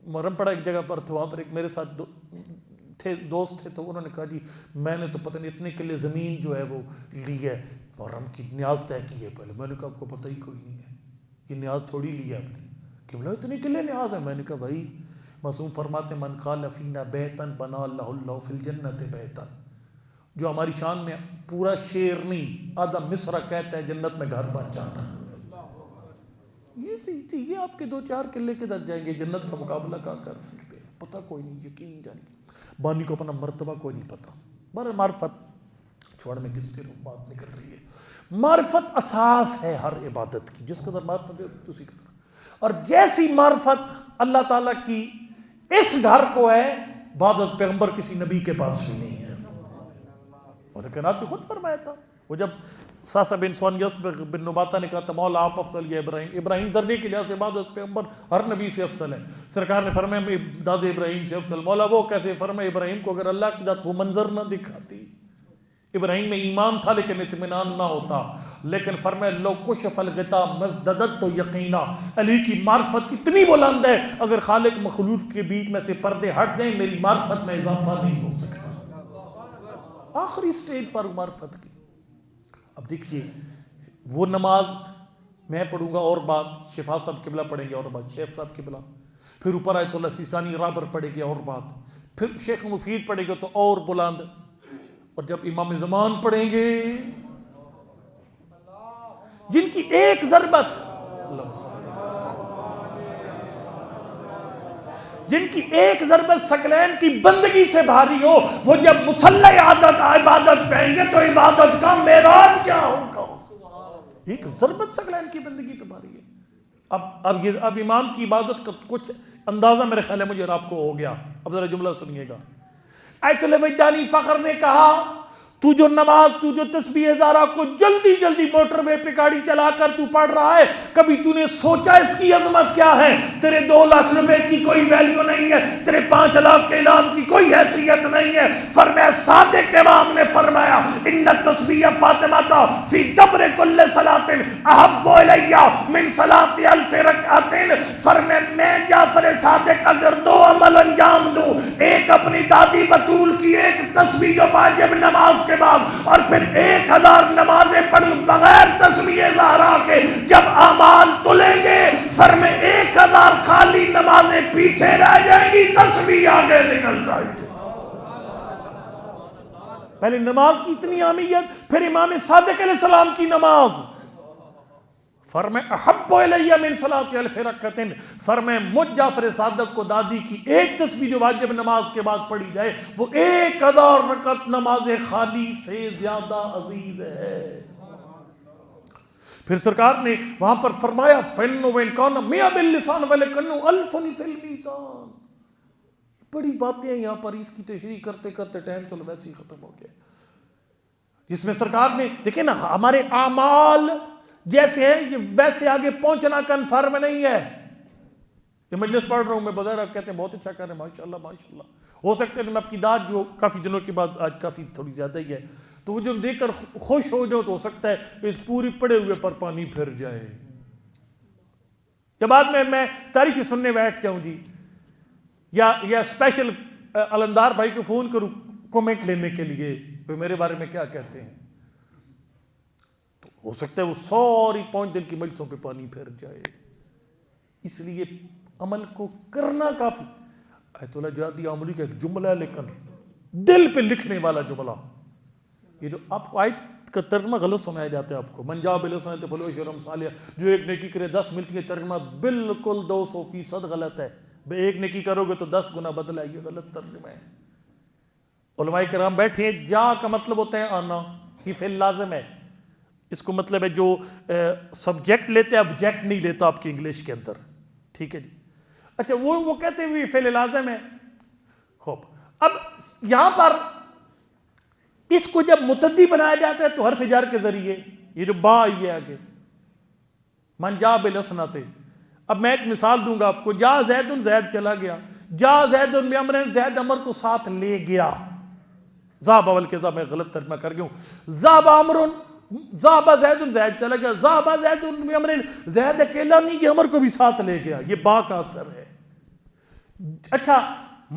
محرم پڑا ایک جگہ پر تھا، وہاں پر ایک میرے ساتھ دوست تھے، تو انہوں نے کہا جی میں نے تو پتہ نہیں اتنے کلے زمین جو ہے وہ لی ہے، محرم کی نیاز طے کی ہے پہلے. میں نے کہا آپ کو پتہ ہی کوئی نہیں ہے، یہ نیاز تھوڑی لی ہے آپ نے، کہ بولا اتنے کلے نیاز ہے. میں نے کہا بھائی معصوم فرماتے من قال فینا بیتن بنا اللہ فی الجنت بیتن، جو ہماری شان میں پورا شعر نہیں آدھا مصرع کہتا ہے جنت میں گھر بن جاتا. یہ سی تھی، یہ آپ کے 2-4 کلے کدھر جائیں گے، جنت کا مقابلہ کہاں کر سکتے ہیں؟ پتہ کوئی نہیں، یقین جانی بانی کو اپنا مرتبہ کوئی نہیں پتا. بر معرفت چھوڑ میں کس طرح بات نکل رہی ہے. معرفت اساس ہے ہر عبادت کی، جس قدر معرفت ہے اسی قدر. اور جیسی معرفت اللہ تعالیٰ کی اس گھر کو ہے، بعد از پیغمبر کسی نبی کے پاس بھی نہیں ہے. اور لیکن آپ نے خود فرمایا تھا، وہ جب ساسا بن سونیس بن نباتا نے کہا تھا مولا آپ افضل یا ابراہیم درجے کے لحاظ سے بعد از پیغمبر ہر نبی سے افضل ہے. سرکار نے فرمایا داد ابراہیم سے افضل. مولا وہ کیسے؟ فرمایا ابراہیم کو اگر اللہ کی ذات وہ منظر نہ دکھاتی، ابراہیم میں ایمان تھا لیکن اطمینان نہ ہوتا، لیکن فرمایا لو کشف الغطاء مزددت تو یقینا، علی کی معرفت اتنی بلند ہے اگر خالق مخلوق کے بیچ میں سے پردے ہٹ جائیں میری معرفت میں اضافہ نہیں ہو سکتا. آخری سٹیج پر معرفت کی. اب دیکھیے وہ نماز میں پڑھوں گا اور بات، شفا صاحب قبلہ پڑھیں گے اور بات، شیخ صاحب قبلہ، پھر اوپر آیت اللہ سیستانی رابر پڑھے گے اور بات، پھر شیخ مفید پڑھے گا تو اور بلند، اور جب امام زمان پڑھیں گے جن کی ایک ضربت ثقلین کی بندگی سے بھاری ہو، وہ جب مصلی عبادت کہیں گے تو عبادت کا معراج کیا ہوگا؟ ایک ضربت ثقلین کی بندگی پہ بھاری ہے۔ اب امام کی عبادت کا کچھ اندازہ میرے خیال ہے مجھے اور آپ کو ہو گیا۔ اب ذرا جملہ سنیے گا۔ ایت الوجدانی فخر نے کہا تو جو نماز، تو جو تسبیح ہزارہ کو جلدی جلدی موٹر وے پہ گاڑی چلا کر تو پڑھ رہا ہے، کبھی تو نے سوچا اس کی عظمت کیا ہے؟ تیرے 2 لاکھ روپے کی کوئی ویلیو نہیں ہے، تیرے 5 لاکھ کے انعام کی کوئی حیثیت نہیں ہے۔ فرمایا صادق امام نے فرمایا ان تسبیح فاطمہ فی دبر کل صلاۃ احب الی من صلاۃ الف رکعت۔ فرمایا میں جعفر صادق اگر 2 عمل انجام دوں، ایک اپنی دادی بطول کی ایک تسبیح جو واجب نماز کے بعد، اور پھر 1000 نمازیں پڑھوں بغیر تسبیح زہرا کے، جب اعمال تلیں گے فرمائے 1000 خالی نمازیں پیچھے رہ جائیں گی، تسبیح آگے نکل جائے گی۔ پہلے نماز کی اتنی اہمیت، پھر امام صادق علیہ السلام کی نماز، فرمائے احب الی من صلاۃ الف رکعت، فرمائے مجھ جعفر صادق کو دادی کی ایک تسبیح جو واجب نماز کے بعد پڑھی جائے وہ 1000 رکعت نماز خالی سے زیادہ عزیز ہے۔ پھر سرکار نے وہاں پر فرمایا فن وین کون میاں باللسان ولکن الف فی المیزان۔ بڑی باتیں ہیں یہاں پر، اس کی تشریح کرتے کرتے ٹائم تو ویسے ہی ختم ہو گیا، جس میں سرکار نے دیکھیں نا ہمارے اعمال جیسے ہیں یہ ویسے آگے پہنچنا کنفرم نہیں ہے۔ یہ مجلس پڑھ رہا ہوں میں، بظاہر آپ کہتے ہیں بہت اچھا کر رہے ہیں، ماشاءاللہ ماشاءاللہ، ہو سکتا ہے میں آپ کی داد جو کافی دنوں کے بعد آج کافی تھوڑی زیادہ ہی ہے تو وہ جو دیکھ کر خوش ہو جاؤ تو ہو سکتا ہے اس پوری پڑے ہوئے پر پانی پھر جائے، یا بعد میں تعریفیں سننے بیٹھ جاؤں جی، یا اسپیشل علمدار بھائی کو فون کروں کومنٹ لینے کے لیے وہ میرے بارے میں کیا کہتے ہیں، تو ہو سکتا ہے وہ سوری 5 دن کی مجلسوں پہ پانی پھر جائے۔ اس لیے عمل کو کرنا کافی۔ آیت اللہ جہادی عملی کا ایک جملہ ہے لیکن دل پہ لکھنے والا جملہ، یہ جو آپ کو آیت کا ترجمہ غلط سنایا جاتا ہے آپ کو، من جاء بالحسنۃ فلہ عشر امثالہا، جو ایک نیکی کرے 10 ملتی ہے، ترجمہ بالکل 200% غلط ہے، ایک نیکی کرو گے تو 10 گنا بدلہ، یہ غلط ترجمہ ہے۔ علماء کرام بیٹھے ہیں، جا کا مطلب ہوتا ہے آنا، یہ فعل لازم ہے، اس کو مطلب ہے جو سبجیکٹ لیتے ہیں آبجیکٹ نہیں لیتا آپ کی انگلش کے اندر، ٹھیک ہے جی۔ اچھا وہ کہتے ہیں فعل لازم ہے۔ خوب، اب یہاں پر اس کو جب متعدی بنایا جاتا ہے تو حرف جر کے ذریعے، یہ جو با آئی ہے آگے، من جاء بالحسنۃ، اب میں ایک مثال دوں گا آپ کو، جا زید، زید چلا گیا، جا زید بامر، زید امر کو ساتھ لے گیا، ذهب والکذا میں غلط ترجمہ کر گیا ہوں، ذهب امر، ذهب زید، زید چلا گیا، ذهب زید بامر، زید اکیلا نہیں گیا، امر کو بھی ساتھ لے گیا، یہ با کا اثر ہے۔ اچھا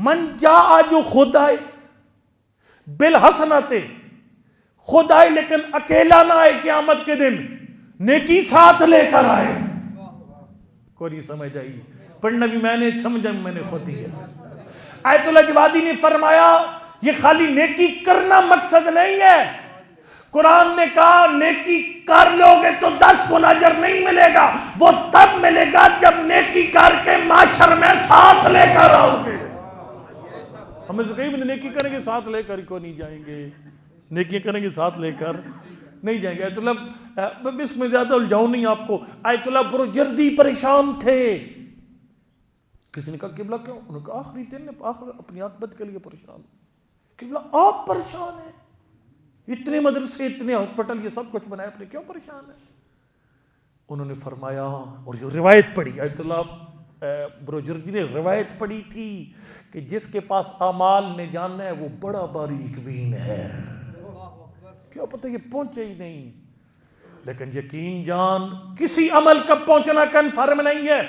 من جاء جو خود آئے، بالحسنۃ خود آئے لیکن اکیلا نہ آئے، قیامت کے دن نیکی ساتھ لے کر آئے، کوئی نہیں سمجھ آئی، پڑھنا بھی میں نے سمجھا میں نے خود ہی ہے۔ آیت اللہ جوادی نے فرمایا یہ خالی نیکی کرنا مقصد نہیں ہے، قرآن نے کہا نیکی کر لو گے تو 10 گنا اجر نہیں ملے گا، وہ تب ملے گا جب نیکی کر کے معاشر میں ساتھ لے کر آؤ گے۔ ہمیں سے کئی بندے نیکی کریں گے ساتھ لے کر کو نہیں جائیں گے، نیکیاں کریں گے ساتھ لے کر نہیں جائیں گے۔ آیت اللہ اس میں زیادہ الجھاؤ نہیں آپ کو، آیت اللہ بروجردی پریشان تھے، کسی نے کہا قبلہ کیوں؟ انہوں نے کہا آخری دن آخر اپنی عاقبت کے لیے پریشان۔ قبلہ آپ پریشان ہیں، اتنے مدرسے اتنے ہاسپٹل یہ سب کچھ بنائے، اپنے کیوں پریشان ہیں؟ انہوں نے فرمایا، اور یہ روایت پڑھی، آیت اللہ بروجردی نے روایت پڑھی تھی کہ جس کے پاس اعمال نے جاننا ہے وہ بڑا باریک بین ہے، کیا پتہ یہ پہنچے ہی نہیں، لیکن یقین جان کسی عمل کا پہنچنا کنفرم نہیں ہے،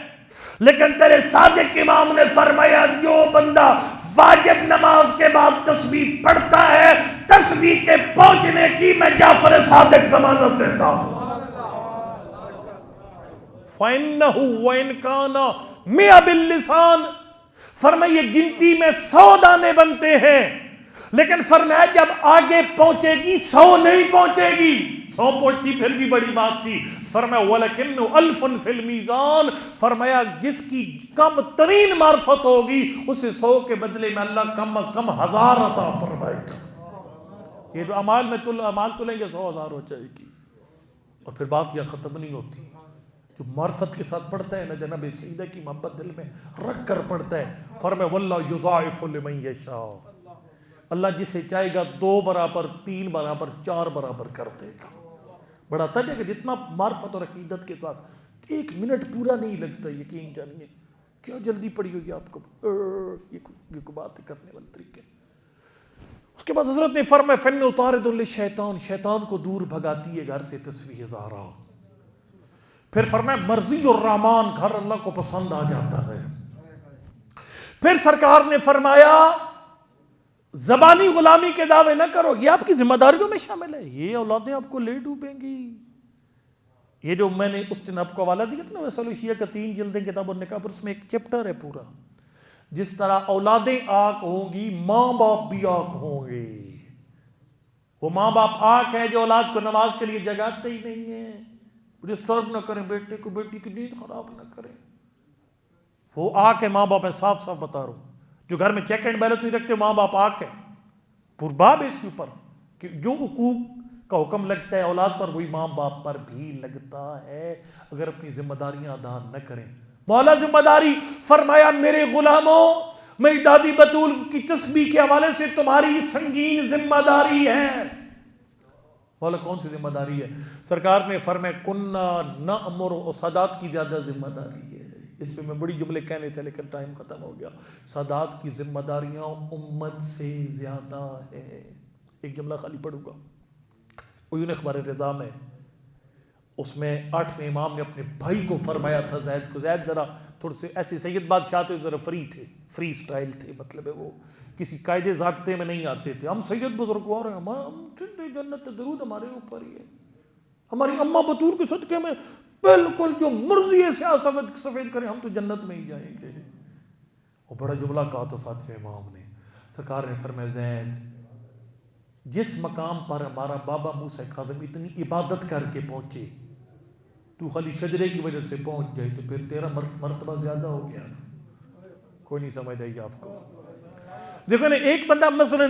لیکن تیرے صادق امام نے فرمایا جو بندہ واجب نماز کے بعد تسبیح پڑھتا ہے، تسبیح کے پہنچنے کی میں جعفر صادق ضمانت دیتا ہوں۔ فَإِنَّهُ وَإِنْ كَانَ مِئَ بِاللِّسَانِ فرمایا یہ گنتی میں 100 دانے بنتے ہیں، لیکن فرمایا جب آگے پہنچے گی 100 نہیں پہنچے گی، 100 پہنچتی پھر بھی بڑی بات تھی۔ فرمایا وَلَكِنُّ أَلْفٌ فِي الْمِيزَانِ، فرمایا جس کی کم ترین معرفت ہوگی اسے 100 کے بدلے میں اللہ کم از کم 1000 عطا فرمائے گا۔ یہ جو اعمال میں اعمال تلیں گے 100,000 ہو جائے گی۔ اور پھر بات یہ ختم نہیں ہوتی، جو معرفت کے ساتھ پڑھتا ہے نا جناب سیدہ کی محبت دل میں رکھ کر پڑھتا ہے، فرمایا وَاللَّهُ يُضَاعِفُ لِمَن يَشَاءُ، اللہ جسے چاہے گا 2 برابر 3 برابر 4 برابر کر دے گا۔ بڑا تجھے کہ جتنا معرفت اور عقیدت کے ساتھ 1 منٹ پورا نہیں لگتا، یقین جانیے کیا جلدی پڑی ہوگی آپ کو، یہ کو بات کرنے والے طریقے۔ اس کے بعد حضرت نے فرمایا فن اطارد للشیطان، شیطان کو دور بھگاتی ہے گھر سے تسبیح زہرا۔ پھر فرمایا مرضی الرحمن، گھر اللہ کو پسند آ جاتا ہے۔ پھر سرکار نے فرمایا زبانی غلامی کے دعوے نہ کرو، یہ آپ کی ذمہ داریوں میں شامل ہے، یہ اولادیں آپ کو لے ڈوبیں گی۔ یہ جو میں نے اس دن آپ کو حوالہ دیا تھا نا ویسل شیعہ کا 3 جلدیں کتاب النکاح پر، اس میں ایک چیپٹر ہے پورا، جس طرح اولادیں آنکھ ہوں گی ماں باپ بھی آنکھ ہوں گے۔ وہ ماں باپ آنکھ ہے جو اولاد کو نماز کے لیے جگاتے ہی نہیں ہیں، ڈسٹرب نہ کریں بیٹے کو، بیٹی کی نیند خراب نہ کریں۔ وہ آنکھ ہے ماں باپ ہے، صاف صاف بتا رہا ہوں۔ جو گھر میں چیک اینڈ بیلنس نہیں رکھتے ماں باپ آنکھ ہے، پرباب ہے اس کے اوپر کہ جو حقوق کا حکم لگتا ہے اولاد پر وہی ماں باپ پر بھی لگتا ہے اگر اپنی ذمہ داریاں ادا نہ کریں۔ مولا ذمہ داری فرمایا میرے غلاموں، میری دادی بطول کی تسبیح کے حوالے سے تمہاری سنگین ذمہ داری ہے۔ مولا کون سی ذمہ داری ہے؟ سرکار نے فرمایا کننا نأمر، اور سادات کی زیادہ ذمہ داری ہے۔ اس پہ میں بڑی جملے کہنے تھے لیکن ٹائم ختم ہو گیا۔ سادات کی ذمہ داریاں امت سے زیادہ ہے۔ ایک جملہ خالی پڑھوں گا، عیون اخبار رضا میں، اس میں 8ویں امام نے اپنے بھائی کو فرمایا تھا زید کو، زید ذرا تھوڑے سے ایسے سید بادشاہ تھے، ذرا فری تھے، فری سٹائل تھے، مطلب ہے وہ کسی قاعدے ضابطے میں نہیں آتے تھے۔ ہم سید بزرگوار ہیں، ہم جنت درود ہمارے اوپر ہی ہے، ہماری اماں بطور کے صدقے میں بالکل جو مرضی سیاہ سفید کریں ہم تو جنت میں ہی جائیں گے۔ وہ بڑا جملہ کہا تھا 7ویں امام نے، سرکار نے فرمایا زید جس مقام پر ہمارا بابا موسیٰ کاظم اتنی عبادت کر کے پہنچے، تو خالی شجرے کی وجہ سے پہنچ جائے تو پھر تیرا مرتبہ زیادہ ہو گیا۔ کوئی نہیں سمجھ آئی آپ کو؟ دیکھو نا، ایک بندہ مثلا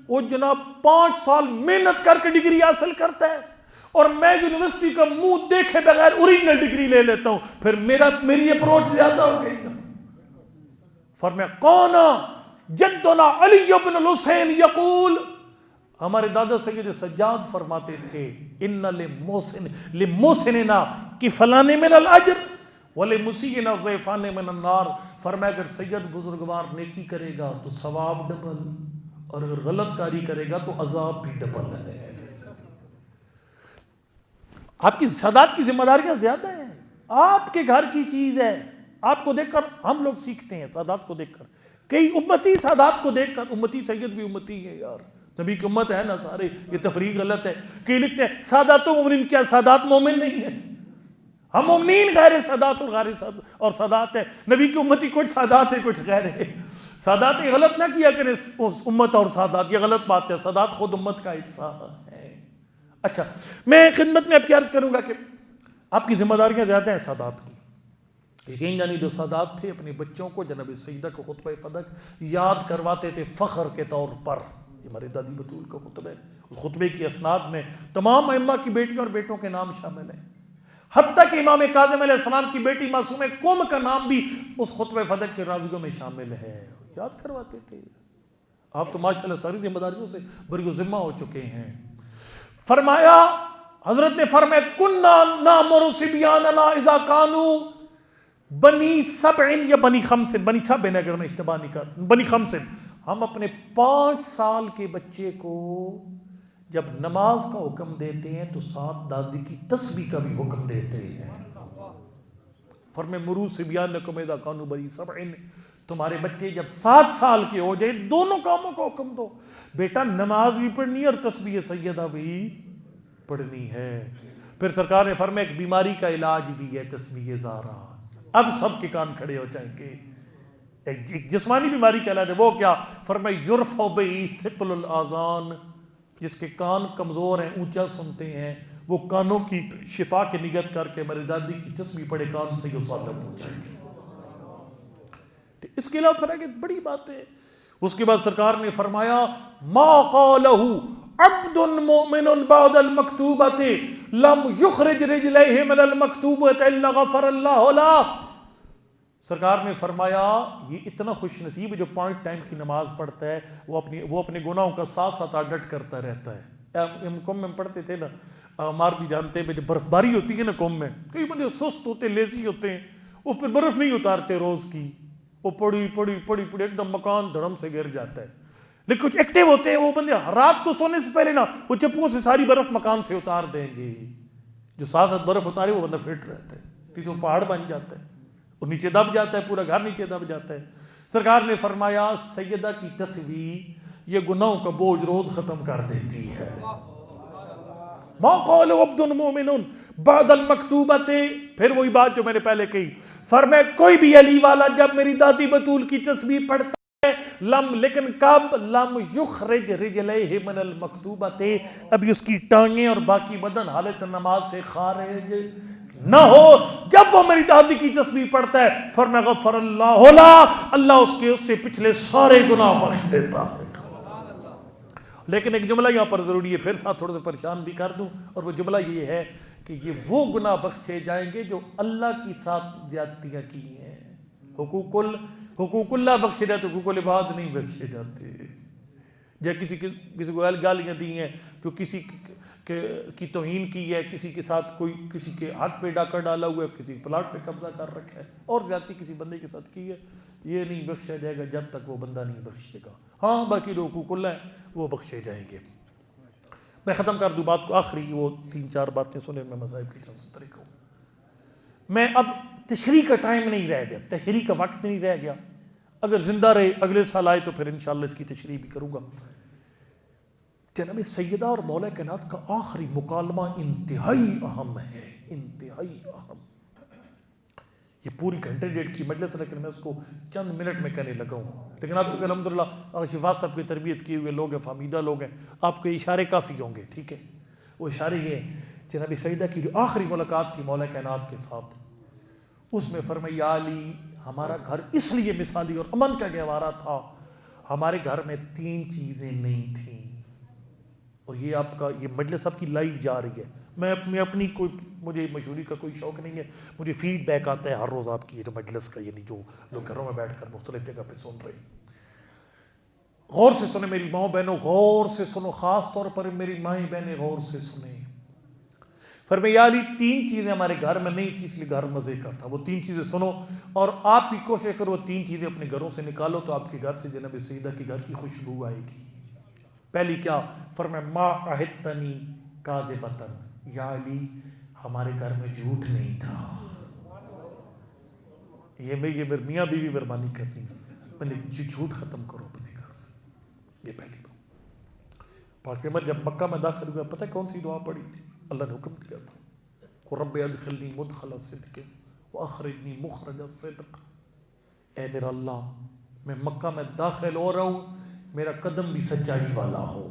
وہ جناب 5 سال محنت کر کے ڈگری حاصل کرتا ہے اور میں یونیورسٹی کا منہ دیکھے بغیر اوریجنل ڈگری لے لیتا ہوں، پھر میری اپروچ زیادہ ہو گئی نا۔ فرمایا کون جدنا علی بن الحسین یقول، ہمارے دادا سید سجاد فرماتے تھے ان لمحسننا کفلان من الاجر ولمسیئنا ضعفان من النار۔ فرمایا اگر سید بزرگوار نیکی کرے گا تو ثواب ڈبل، اور اگر غلط کاری کرے گا تو عذاب بھی ڈبل ہے۔ آپ کی سادات کی ذمہ داریاں زیادہ ہیں، آپ کے گھر کی چیز ہے، آپ کو دیکھ کر ہم لوگ سیکھتے ہیں، سادات کو دیکھ کر، کئی امتی سادات کو دیکھ کر، امتی سید بھی امتی ہے یار، نبی کی امت ہے نا سارے، یہ تفریق غلط ہے۔ کئی لکھتے ہیں سادات و مومنین، کیا سادات مومن نہیں ہے؟ ہم مومنین غیر سادات اور سادات ہے، نبی کی امتی کچھ سادات ہے کچھ غیر ہے۔ سادات غلط نہ کیا کریں امت اور سادات، یہ غلط بات ہے، سادات خود امت کا حصہ ہے۔ اچھا، میں خدمت میں اب کیا عرض کروں گا کہ آپ کی ذمہ داریاں زیادہ ہیں سادات کی۔ یقین جانی جو سادات تھے اپنے بچوں کو جناب سیدہ کو خطبہ فدق یاد کرواتے تھے فخر کے طور پر۔ یہ ہماری دادی بطول کا خطبہ ہے، اس خطبے کی اسناد میں تمام ائمہ کی بیٹیوں اور بیٹوں کے نام شامل ہیں، حتیٰ کہ امام کاظم علیہ السلام کی بیٹی معصومہ قم کا نام بھی اس خطبہ فدق کے راویوں میں شامل ہے، یاد کرواتے تھے۔ آپ تو ماشاءاللہ ساری ذمہ داریوں سے بری ذمہ ہو چکے ہیں۔ فرمایا حضرت نے فرمایا کننا نامر صبیاننا اذا کانوا بنی سبع یا بنی خمس، بنی سبع اگر میں اشتباہ نہیں کر، بنی خمس، ہم اپنے 5 سال کے بچے کو جب نماز کا حکم دیتے ہیں تو ساتھ دادی کی تسبیح کا بھی حکم دیتے ہیں۔ فرمایا مروا صبیانکم اذا کانوا بنی سبع، تمہارے بچے جب 7 سال کے ہو جائے دونوں کاموں کا حکم دو، بیٹا نماز بھی پڑھنی ہے اور تسبیح سیدہ بھی پڑھنی ہے۔ پھر سرکار نے فرمایا ایک بیماری کا علاج بھی ہے تسبیح زہرا۔ اب سب کے کان کھڑے ہو جائیں گے، ایک جسمانی بیماری کا علاج ہے، وہ کیا؟ فرمایا یرفع بہ ثقل الاذان، جس کے کان کمزور ہیں، اونچا سنتے ہیں، وہ کانوں کی شفا کی نیت کر کے میری دادی کی تسبیح پڑھے، کان سے یہ سالم ہو جائے گی۔ اس کے علاوہ پھر ایک بڑی بات ہے، اس کے بعد سرکار نے فرمایا ما قالہ عبد مؤمن بعد المکتوبۃ لم یخرج رجلیہ من المکتوبۃ الا غفر اللہ لہ۔ سرکار نے فرمایا یہ اتنا خوش نصیب ہے جو 5 ٹائم کی نماز پڑھتا ہے، وہ اپنے گناہوں کا ساتھ ساتھ آڈٹ کرتا رہتا ہے۔ ہم قوم میں پڑھتے تھے نا، ہمار بھی جانتے ہیں، جب برف باری ہوتی ہے نا قوم میں، کئی بندے سست ہوتے، لیزی ہوتے ہیں، وہ پھر برف نہیں اتارتے روز کی، وہ پڑی ایک دم مکان دھڑم سے گر جاتا ہے۔ لیکن کچھ ایکٹیو ہوتے ہیں وہ بندے، رات کو سونے سے پہلے نا وہ چپوں سے ساری برف مکان سے اتار دیں گے، جو ساتھ ساتھ برف اتارے وہ بندہ فٹ رہتا ہے، کیونکہ وہ پہاڑ بن جاتا ہے، وہ نیچے دب جاتا ہے، پورا گھر نیچے دب جاتا ہے۔ سرکار نے فرمایا سیدہ کی تسبیح یہ گناہوں کا بوجھ روز ختم کر دیتی ہے۔ ما قال عبد مؤمن بعد المکتوبۃ، پھر وہی بات جو میں نے پہلے کہی، فرمایا کوئی بھی علی والا جب میری دادی بطول کی تسبیح پڑھتا ہے، لیکن کب؟ لم یخرج رجلیہ من المکتوبۃ، ابھی اس کی ٹانگیں اور باقی بدن حالت نماز سے خارج نہ ہو، جب وہ میری دادی کی تسبیح پڑھتا ہے، فرمایا غفر اللہ لہ، اللہ اس سے پچھلے سارے گناہ بخش دیتا ہے۔ لیکن ایک جملہ یہاں پر ضروری ہے، پھر ساتھ تھوڑا سا پریشان بھی کر دوں، اور وہ جملہ یہ ہے کہ یہ وہ گناہ بخشے جائیں گے جو اللہ کی ساتھ زیادتیاں کی ہیں۔ حقوق اللہ بخشے جاتے، حقوق العباد نہیں بخشے جاتے۔ یا کسی کو گالیاں دی ہیں، جو کسی کی توہین کی ہے، کسی کے ساتھ کوئی کسی کے حق پہ ڈاکہ ڈالا ہوا ہے، کسی پلاٹ پہ قبضہ کر رکھا ہے، اور زیادتی کسی بندے کے ساتھ کی ہے، یہ نہیں بخشا جائے گا جب تک وہ بندہ نہیں بخشے گا۔ ہاں باقی جو حقوق اللہ ہیں وہ بخشے جائیں گے۔ میں ختم کر دوں بات کو، آخری وہ 3-4 باتیں سنیں، میں مذاہب کی طرف سے طریقہ ہوں۔ میں اب تشریح کا ٹائم نہیں رہ گیا، تشریح کا وقت نہیں رہ گیا، اگر زندہ رہے اگلے سال آئے تو پھر انشاءاللہ اس کی تشریح بھی کروں گا۔ جناب سیدہ اور مولا کائنات کا آخری مکالمہ انتہائی اہم ہے، انتہائی اہم۔ یہ پوری گھنٹے ڈیڑھ کی مجلس، لیکن میں اس کو چند منٹ میں کہنے لگا ہوں، لیکن آپ چونکہ الحمدللہ شفاعت صاحب کی تربیت کیے ہوئے لوگ ہیں، فہمیدہ لوگ ہیں، آپ کے اشارے کافی ہوں گے، ٹھیک ہے؟ وہ اشارے یہ ہیں، جناب سیدہ کی جو آخری ملاقات تھی مولا کائنات کے ساتھ، اس میں فرمایا یا علی ہمارا گھر اس لیے مثالی اور امن کا گہوارہ تھا، ہمارے گھر میں 3 چیزیں نہیں تھیں، اور یہ آپ کا یہ مجلس آپ کی لائیو جا رہی ہے، میں اپنی کوئی مجھے مشہوری کا کوئی شوق نہیں ہے، مجھے فیڈ بیک آتا ہے ہر روز آپ کی مجلس کا، یعنی جو لوگ گھروں میں بیٹھ کر مختلف جگہ پہ سن رہے ہیں۔ غور سے سنیں میری ماؤں بہنوں، غور سے سنو، خاص طور پر میری مائیں بہنیں غور سے سنیں۔ فرمایا علی 3 چیزیں ہمارے گھر میں نہیں تھی، اس لیے گھر مزے کا تھا، وہ 3 چیزیں سنو، اور آپ بھی کوشش کرو وہ 3 چیزیں اپنے گھروں سے نکالو تو آپ کے گھر سے جناب سیدہ کے گھر کی خوشبو آئے گی۔ پہلی کیا؟ فرمایا ما عہدتنی کاذبۃ، یا علی ہمارے گھر میں جھوٹ نہیں تھا۔ یہ میاں بیوی مہربانی کرنی، پہلے جھوٹ ختم کرو اپنے گھر سے، یہ پہلی بات۔ پاک پیغمبر جب مکہ میں داخل ہوا، پتہ کون سی دعا پڑھی تھی؟ اللہ نے حکم دیا تھا کہ رب ادخلنی مدخل صدق واخرجنی مخرج صدق، اے میرا اللہ میں مکہ میں داخل ہو رہا ہوں، میرا قدم بھی سچائی والا ہو۔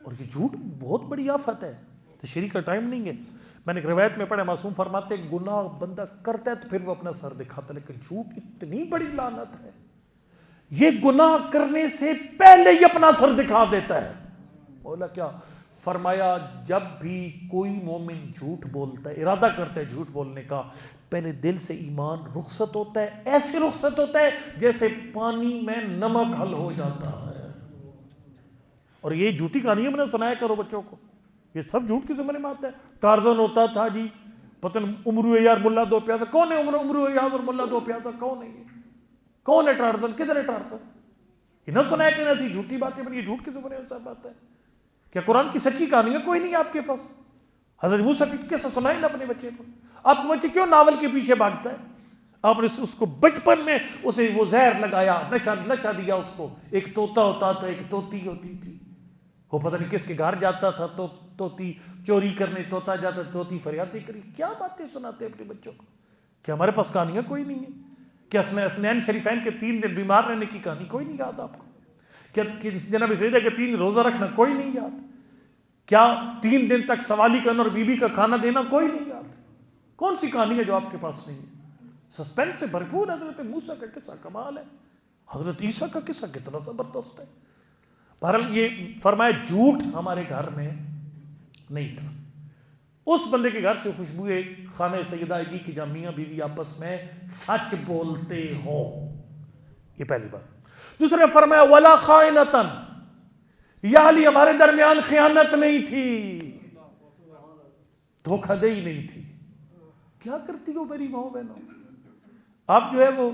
اور یہ جھوٹ بہت بڑی آفت ہے، تشریح کا ٹائم نہیں ہے۔ میں نے ایک روایت میں پڑھا، معصوم فرماتے ہیں گناہ بندہ کرتا ہے تو پھر وہ اپنا سر دکھاتا ہے، لیکن جھوٹ اتنی بڑی لعنت ہے، یہ گناہ کرنے سے پہلے ہی اپنا سر دکھا دیتا ہے۔ بولا کیا؟ فرمایا جب بھی کوئی مومن جھوٹ بولتا ہے، ارادہ کرتا ہے جھوٹ بولنے کا، پہلے دل سے ایمان رخصت ہوتا ہے، ایسے رخصت ہوتا ہے جیسے پانی میں نمک حل ہو جاتا ہے۔ اور یہ جھوٹی کہانی میں نے سنایا کرو بچوں کو، یہ سب جھوٹ کی زمانے میں آتا ہے۔ ٹارزن ہوتا تھا جی، پتن عمرو یار ملا 2 پیاسا، کون ہے عمرو یار اور ملا 2 پیاسا؟ کون ہے یہ؟ کون ہے ٹارزن؟ کدھر ہے ٹارزن؟ یہ نہ سنایا کہ ایسی جھوٹی باتیں بنی، یہ جھوٹ کی زمانے میں سب بات ہے۔ کیا قرآن کی سچی کہانی ہے کوئی نہیں آپ کے پاس؟ حضرت موسیٰ کی قصہ سنائیں نا اپنے بچے کو۔ آپ کا بچے کیوں ناول کے پیچھے بھاگتا ہے؟ آپ نے اس کو بچپن میں اسے وہ زہر لگایا، نشہ دیا اس کو۔ ایک طوطا ہوتا تھا، ایک طوطی ہوتی تھی، وہ پتہ نہیں کس کے گھر جاتا تھا تو طوطی چوری کرنے، طوطا جاتا، طوطی فریادیں کری۔ کیا باتیں سناتے اپنے بچوں کو؟ کہ ہمارے پاس کہانیاں کوئی نہیں ہیں؟ کہ اسنین شریفین کے 3 دن بیمار رہنے کی کہانی کوئی نہیں یاد آپ کو؟ کہ جناب سیدہ کے 3 روزہ رکھنا کوئی نہیں یاد؟ کیا 3 دن تک سوالی کرنا اور بیوی کا کھانا دینا کوئی نہیں یاد؟ کون سی کہانی ہے جو آپ کے پاس نہیں ہے؟ سسپینس سے بھرپور حضرت موسیٰ کا قصہ کمال ہے، حضرت عیسیٰ کا قصہ کتنا زبردست ہے۔ بہرحال یہ فرمایا جھوٹ ہمارے گھر میں نہیں تھا۔ اس بندے کے گھر سے خوشبو خانہ سیدہ آئے گی کہ جہاں میاں بیوی آپس میں سچ بولتے ہو، یہ پہلی بات۔ دوسرے فرمایا ولا خائنتن، یا علی ہمارے درمیان خیانت نہیں تھی، دھوکہ دہی نہیں تھی۔ کیا کرتی ہو میری ماں بہنوں؟ آپ جو ہے وہ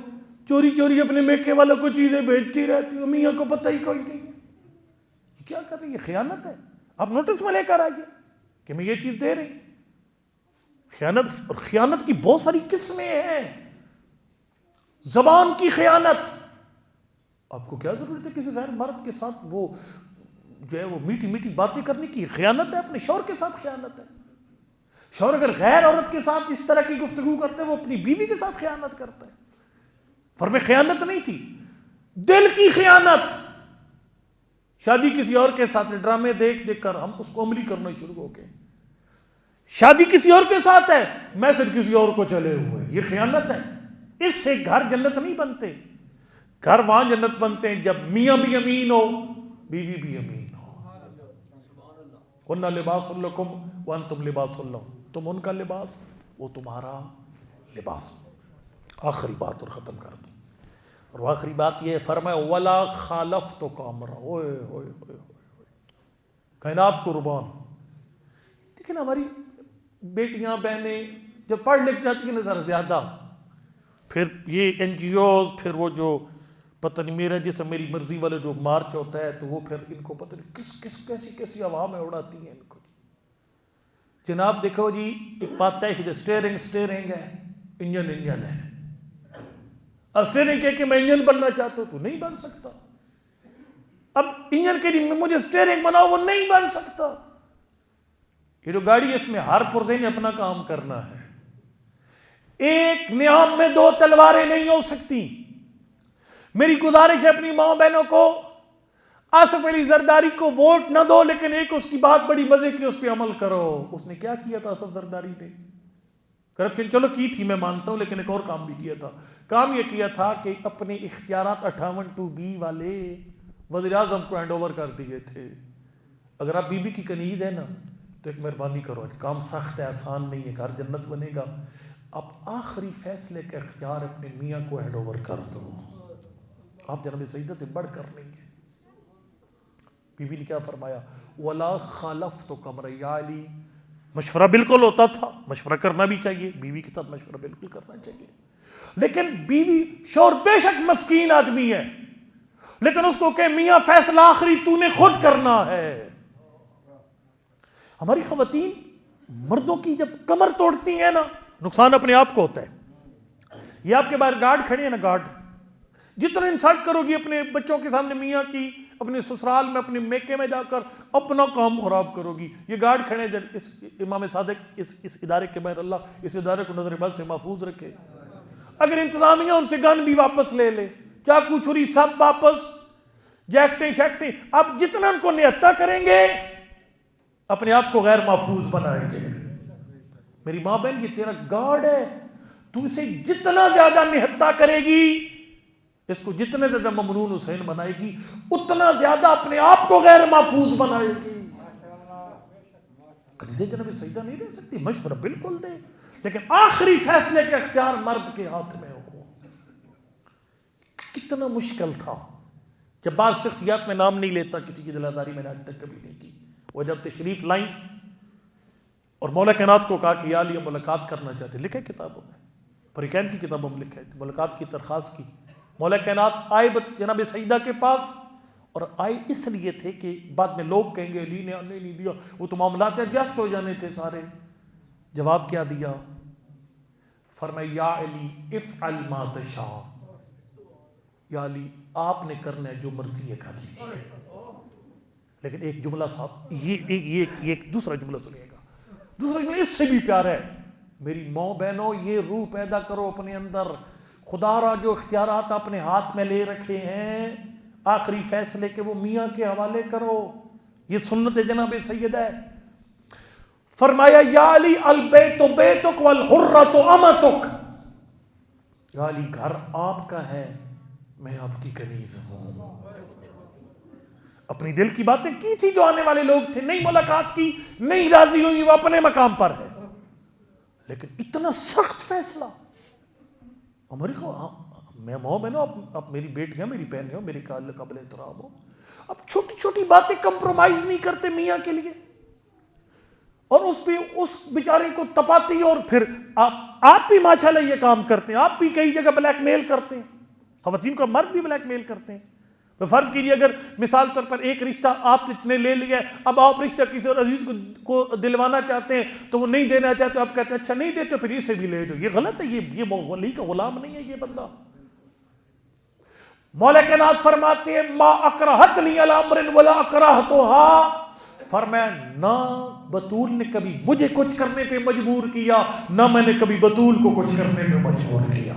چوری چوری اپنے میکے والوں کو چیزیں بھیجتی رہتی ہو، میاں کو پتہ ہی کوئی نہیں ہے۔ یہ کیا کر رہی ہے؟ خیانت ہے۔ آپ نوٹس میں لے کر آئیے کہ میں یہ چیز دے رہی۔ خیانت، اور خیانت کی بہت ساری قسمیں ہیں۔ زبان کی خیانت، آپ کو کیا ضرورت ہے کسی غیر مرد کے ساتھ وہ جو ہے وہ میٹھی میٹھی باتیں کرنے کی؟ خیانت ہے۔ اپنے شوہر کے ساتھ خیانت ہے۔ شوہر اگر غیر عورت کے ساتھ اس طرح کی گفتگو کرتے وہ اپنی بیوی کے ساتھ خیانت کرتا ہے۔ فرمایا خیانت نہیں تھی، دل کی خیانت۔ شادی کسی اور کے ساتھ، ڈرامے دیکھ دیکھ کر ہم اس کو عملی کرنا شروع ہو گئے۔ شادی کسی اور کے ساتھ ہے، میسج کسی اور کو چلے ہوئے، یہ خیانت ہے۔ اس سے گھر جنت نہیں بنتے۔ گھر وہاں جنت بنتے ہیں جب میاں بھی امین ہو، بیوی بھی امین ہو۔ وَإِنَّ لِبَاسٌ لَكُمْ وَأَنْتُمْ لِبَاسٌ لَهُمْ، تم ان کا لباس، وہ تمہارا لباس۔ آخری بات اور ختم کر دوں، اور آخری بات یہ فرمایا وَلَا خَالَفْتُكَ أَمْرًا، اوئے ہوئے ہوئے کائنات قربان۔ لیکن ہماری بیٹیاں بہنیں جب پڑھ لکھ جاتی ہیں ذرا زیادہ، پھر یہ این جی اوز، پھر وہ جو پتہ نہیں میرا جیسا میری مرضی والے جو مارچ ہوتا ہے، تو وہ پھر ان کو پتہ نہیں کس کیسی کیسی ہوا میں اڑاتی ہیں ان کو۔ جناب دیکھو جی، ایک بات ہے کہ اسٹیئرنگ ہے، انجن ہے۔ اب اسٹیئرنگ کہہ کہ میں انجن بننا چاہتا ہوں تو نہیں بن سکتا۔ اب انجن کے لیے مجھے اسٹیئرنگ بناؤ، وہ نہیں بن سکتا۔ یہ جو گاڑی ہے اس میں ہر پرزے نے اپنا کام کرنا ہے۔ ایک نیام میں 2 تلواریں نہیں ہو سکتی۔ میری گزارش ہے اپنی ماں بہنوں کو، آصف علی زرداری کو ووٹ نہ دو، لیکن ایک اس کی بات بڑی مزے کی، اس پہ عمل کرو۔ اس نے کیا کیا تھا آصف زرداری نے؟ کرپشن چلو کی تھی میں مانتا ہوں، لیکن ایک اور کام بھی کیا تھا۔ کام یہ کیا تھا کہ اپنے اختیارات 58(2)B والے وزیر اعظم کو ہینڈ اوور کر دیے تھے۔ اگر آپ بی بی کی کنیز ہے نا تو ایک مہربانی کرو، کام سخت ہے، آسان نہیں ہے، گھر جنت بنے گا۔ اب آخری فیصلے کا اختیار اپنے میاں کو ہینڈ اوور کر دو۔ آپ جناب سیدہ سے بڑھ کر نہیں ہے۔ بی بی نے کیا فرمایا؟ وَلَا خَالَفْتُكَ أَمْرًا، یا علی مشورہ بالکل ہوتا تھا، مشورہ کرنا بھی چاہیے، بیوی کے ساتھ مشورہ بالکل کرنا چاہیے، لیکن بیوی شوہر بے شک مسکین آدمی ہے، لیکن اس کو کہ میاں فیصلہ آخری تو نے خود کرنا ہے۔ ہماری خواتین مردوں کی جب کمر توڑتی ہیں نا، نقصان اپنے آپ کو ہوتا ہے۔ یہ آپ کے باہر گارڈ کھڑے ہیں نا، گارڈ جتنا انسلٹ کرو گی اپنے بچوں کے سامنے میاں کی، اپنے سسرال میں اپنے میکے میں جا کر اپنا کام خراب کرو گی۔ یہ گارڈ کھڑے ہیں، اس امام صادق اس ادارے کے باہر، اللہ اس ادارے کو نظر بد سے محفوظ رکھے۔ اگر انتظامیہ ان سے گن بھی واپس لے لے، چاقو چھری سب واپس، جیکٹیں شیکٹیں، آپ جتنا ان کو نہتا کریں گے اپنے آپ کو غیر محفوظ بنائیں گے۔ میری ماں بہن یہ تیرا گارڈ ہے، تو اسے جتنا زیادہ نہتا کرے گی، اس کو جتنے زیادہ ممنون حسین بنائے گی، اتنا زیادہ اپنے آپ کو غیر محفوظ بنائے گی۔ کنیزیں جناب سیدہ نہیں رہ سکتی، مشورہ بالکل دے، لیکن آخری فیصلے کا اختیار مرد کے ہاتھ میں ہو۔ کتنا مشکل تھا جب بعض شخصیات میں نام نہیں لیتا، کسی کی دلاداری میں نے آج تک کبھی نہیں کی، وہ جب تشریف لائیں اور مولا کائنات کو کہا کہ یا علی ملاقات کرنا چاہتے، لکھے کتابوں میں، فریقین کی کتابوں میں لکھے، ملاقات کی درخواست کی۔ مولا کائنات آئے جناب سیدہ کے پاس، اور آئے اس لیے تھے کہ بعد میں لوگ کہیں گے علی نے نہیں دیا، وہ تو معاملات ایڈجسٹ ہو جانے تھے سارے۔ جواب کیا دیا؟ فرمایا یا علی افعل ما تشاء، یا علی آپ نے کرنا ہے جو مرضی ہے کر لیجیے۔ لیکن ایک جملہ صاحب، یہ دوسرا جملہ سنیے گا، دوسرا جملہ اس سے بھی پیارا ہے۔ میری ماں بہنوں، یہ روح پیدا کرو اپنے اندر، خدا را جو اختیارات اپنے ہاتھ میں لے رکھے ہیں آخری فیصلے کے وہ میاں کے حوالے کرو. یہ سنت جناب سید ہے. فرمایا یا علی البیت بیتک والحرۃ امتک. یا علی گھر آپ کا ہے میں آپ کی کنیز ہوں. اپنی دل کی باتیں کی تھی جو آنے والے لوگ تھے, نہیں ملاقات کی, نہیں راضی ہوئی, وہ اپنے مقام پر ہے. لیکن اتنا سخت فیصلہ ہماری میں نا اب میری بیٹیاں میری بہنیں ہو, میری قابل احترام ہو, اب چھوٹی چھوٹی باتیں کمپرومائز نہیں کرتے میاں کے لیے, اور اس پہ اس بیچارے کو تپاتی, اور پھر آپ بھی ماشاءاللہ یہ کام کرتے ہیں, آپ بھی کئی جگہ بلیک میل کرتے ہیں, خواتین کو مرد بھی بلیک میل کرتے ہیں. تو فرض کیجیے اگر مثال طور پر ایک رشتہ آپ نے لے لیا ہے, اب آپ رشتہ کسی اور عزیز کو دلوانا چاہتے ہیں تو وہ نہیں دینا چاہتے, آپ کہتے ہیں اچھا نہیں دیتے پھر اسے بھی لے دو. یہ غلط ہے, یہ ولی کا غلام نہیں ہے یہ بندہ. مولا کائنات فرماتے ہیں ما اکرہتنی علی امر ولا اکرہتھا. فرمایا نہ بطول نے کبھی مجھے کچھ کرنے پہ مجبور کیا, نہ میں نے کبھی بطول کو کچھ کرنے پہ مجبور کیا.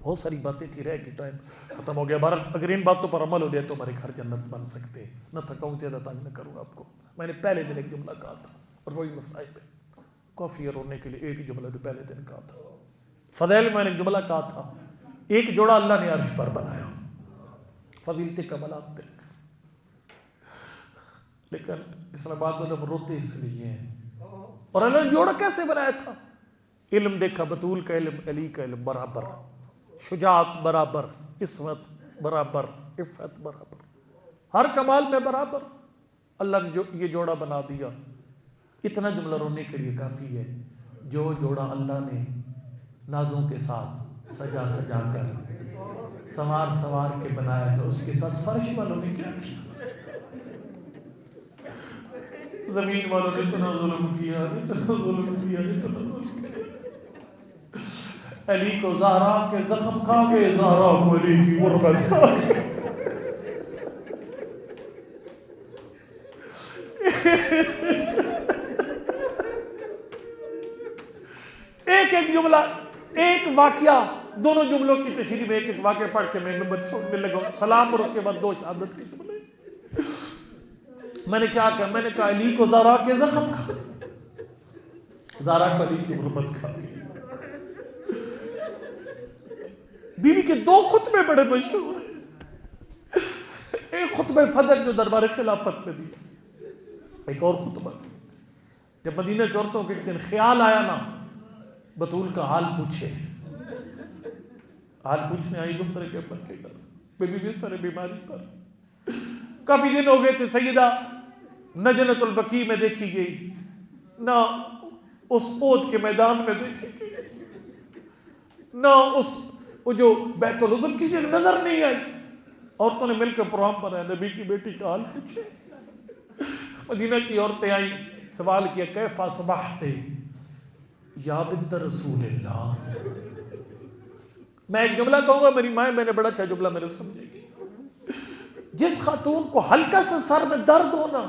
بہت ساری باتیں تھی, رہ گئی, ٹائم ختم ہو گیا. بہرحال اگر ان باتوں پر عمل ہو جائے تو ہمارے گھر جنت بن سکتے ہیں. نہ تھکاؤں, زیادہ تنگ نہ کروں آپ کو. میں نے پہلے دن ایک جملہ کہا تھا اور وہی مصائب ہے, کافی ہے رونے کے لیے ایک جملہ جو پہلے دن کہا تھا. فضائل میں نے ایک جملہ کہا تھا, ایک جوڑا اللہ نے عرش پر بنایا, فضیلت کمالات تک, لیکن اسلام آباد میں روتے اس لیے ہیں. اور اللہ نے جوڑا کیسے بنایا تھا؟ علم دیکھا, بطول کا علم, علی کا علم برابر, شجاعت برابر, عصمت برابر, عفت برابر, ہر کمال میں برابر. اللہ نے جو یہ جوڑا بنا دیا. اتنا جملہ رونے کے لیے کافی ہے. جو جوڑا اللہ نے نازوں کے ساتھ سجا سجا کر سوار سوار کے بنایا تو اس کے ساتھ فرش والوں نے کیا کیا؟ زمین والوں نے اتنا ظلم کیا, اتنا ظلم کیا, اتنا ظلم کیا. علی کو زہرا کے زخم کھا گئے, زہرا کو علی کی غربت کھا گئے. ایک جملہ, ایک واقعہ, دونوں جملوں کی تشریح میں ایک واقعہ پڑھ کے میں چھوڑنے لگا. سلام اور اس کے بعد 2 شہادت کے جملے. میں نے کیا کہا؟ میں نے کہا علی کو زہرا کے زخم کھا, زہرا کو علی کی غربت کھا گئی. بی بی کے 2 خطبے بڑے مشہور ہیں. ایک خطبہ فجر جو دربار خلافت میں دیا, ایک اور خطبہ جب مدینہ کی عورتوں کے ایک دن خیال آیا نا بطول کا حال پوچھے. حال پوچھنے آئی دختر کے اپن کے گھر, بیبی بستر بیماری پر. کافی دن ہو گئے تھے. سیدہ نہ جنت البقیع میں دیکھی گئی, نہ اس احد کے میدان میں دیکھی گئی, نہ اس وہ جو بیت العزم کسی کو نظر نہیں آئی. عورتوں نے مل کر پروگرام پر نبی کی بیٹی کا حال پوچھے. مدینہ کی عورتیں آئیں, سوال کیا کیف اصبحت یا بنت رسول اللہ. میں ایک جملہ کہوں گا, میری ماں میں نے بڑا اچھا جملہ میرے سمجھے گی. جس خاتون کو ہلکا سا سر میں درد ہونا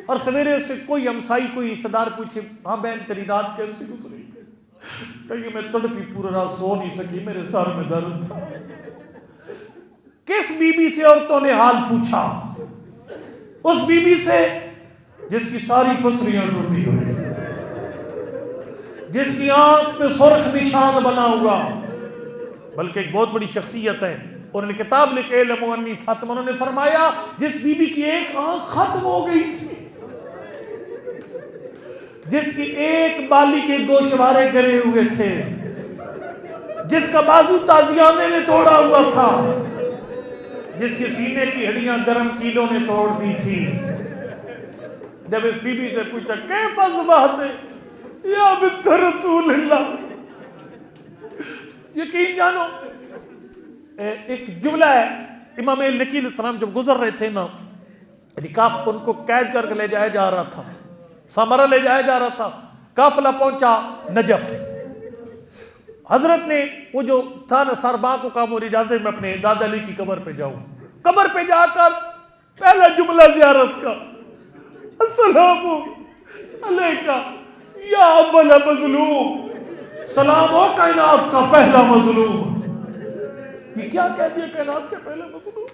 اور سویرے سے کوئی ہمسائی کوئی رشتہ دار پوچھے ہاں بہن تیری رات کیسی گزری, کہیں میں تڑپی پورا رات سو نہیں سکی, میرے سر میں درد تھا. کس بی بی سے عورتوں نے حال پوچھا؟ اس بی بی سے جس کی ساری پسلیاں ٹوٹی ہوئی, جس کی آنکھ پہ سرخ نشان بنا ہوا. بلکہ ایک بہت بڑی شخصیت ہے, اور انہوں نے کتاب لکھ علم انی فاطمہ, انہوں نے فرمایا جس بی بی کی ایک آنکھ ختم ہو گئی تھی, جس کی ایک بالی کے گوشوارے گرے ہوئے تھے, جس کا بازو تازیانے نے توڑا ہوا تھا, جس کے سینے کی ہڈیاں گرم کیلوں نے توڑ دی تھی, جب اس بی بی سے پوچھا کیف اصبحت یا بنت رسول اللہ, یقین جانو ایک جملہ ہے, امام نقی علیہ السلام جب گزر رہے تھے نا, نکاح ان کو قید کر کے لے جایا جا رہا تھا, سامرہ لے جایا جا رہا تھا, قافلہ پہنچا نجف. حضرت نے وہ جو تھا نا سرباں کو کہا مجھے اجازت میں اپنے دادا علی کی قبر پہ جاؤں. قبر پہ جا کر پہلا جملہ زیارت کا, السلام علیکہ یا اول مظلوم سلام ہو کائنات کا پہلا مظلوم. یہ کیا کہہ دیا کائنات کا پہلا مظلوم.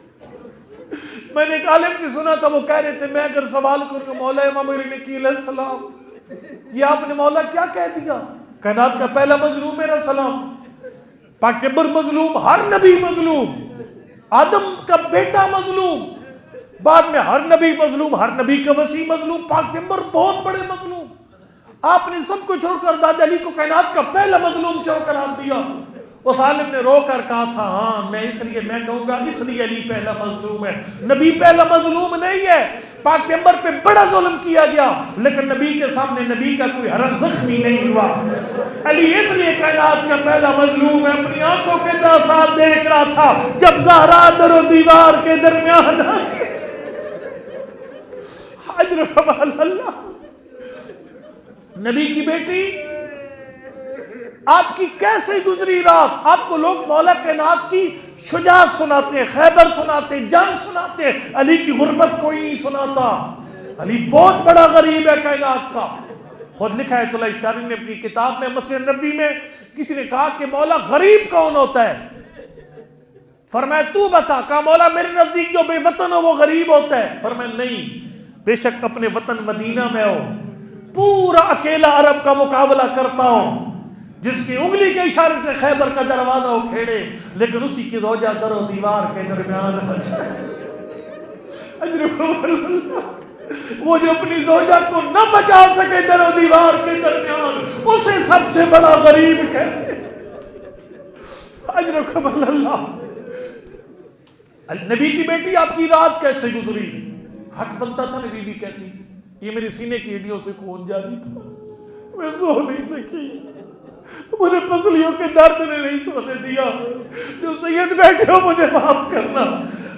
میں نے ایک عالم سے سنا تھا، وہ کہہ رہے تھے میں اگر سوال کروں کہ مولا امام نقی علیہ السلام یہ آپ نے مولا کیا کہہ دیا؟ کائنات کا پہلا مظلوم میرا سلام. پاک پیغمبر مظلوم، ہر نبی مظلوم، آدم کا بیٹا مظلوم، بعد میں ہر نبی مظلوم، ہر نبی کا وسیع مظلوم، پاک پیغمبر بہت بڑے مظلوم. آپ نے سب کو چھوڑ کر دادا علی کو کائنات کا پہلا مظلوم کیوں قرار دیا؟ اس عالم نے رو کر کہا تھا ہاں میں کہوں گا اس لیے علی پہلا مظلوم ہے. نبی پہلا مظلوم نہیں ہے، پاک پیغمبر پہ بڑا ظلم کیا گیا لیکن نبی کے سامنے نبی کا کوئی حرم زخمی نہیں ہوا. علی اس لیے کائنات کا پہلا مظلوم ہے، اپنی آنکھوں کے ساتھ دیکھ رہا تھا جب زہرا در و دیوار کے درمیان حجر کمال اللہ نبی کی بیٹی آپ کی کیسے گزری رات. آپ کو لوگ مولا کائنات کی شجاعت سناتے، خیبر سناتے، جنگ سناتے، علی کی غربت کوئی نہیں سناتا. علی بہت بڑا غریب ہے کائنات کا. خود لکھا ہے طلع اشتاری نے اپنی کتاب میں مسجد نبوی میں، کسی نے کہا کہ مولا غریب کون ہوتا ہے؟ فرمایا تو بتا. کہا مولا میرے نزدیک جو بے وطن ہو وہ غریب ہوتا ہے. فرمایا نہیں، بے شک اپنے وطن مدینہ میں ہو پورا اکیلا عرب کا مقابلہ کرتا ہوں، جس کی انگلی کے اشارے سے خیبر کا دروازہ کھیڑے لیکن اسی کی زوجہ در و دیوار کے درمیان وہ جو اپنی زوجہ کو نہ بچا سکے در و دیوار کے درمیان اسے سب سے بڑا غریب کہتے ہیں. اجرکم اللہ. نبی کی بیٹی آپ کی رات کیسے گزری؟ حق بنتا تھا نبی بھی کہتی یہ میری سینے کی ہڈیوں سے خون جاری تھا، میں سو نہیں سکی، مجھے پسلیوں کے درد نے نہیں سونے دیا، جو سید بیٹھے ہو مجھے معاف کرنا.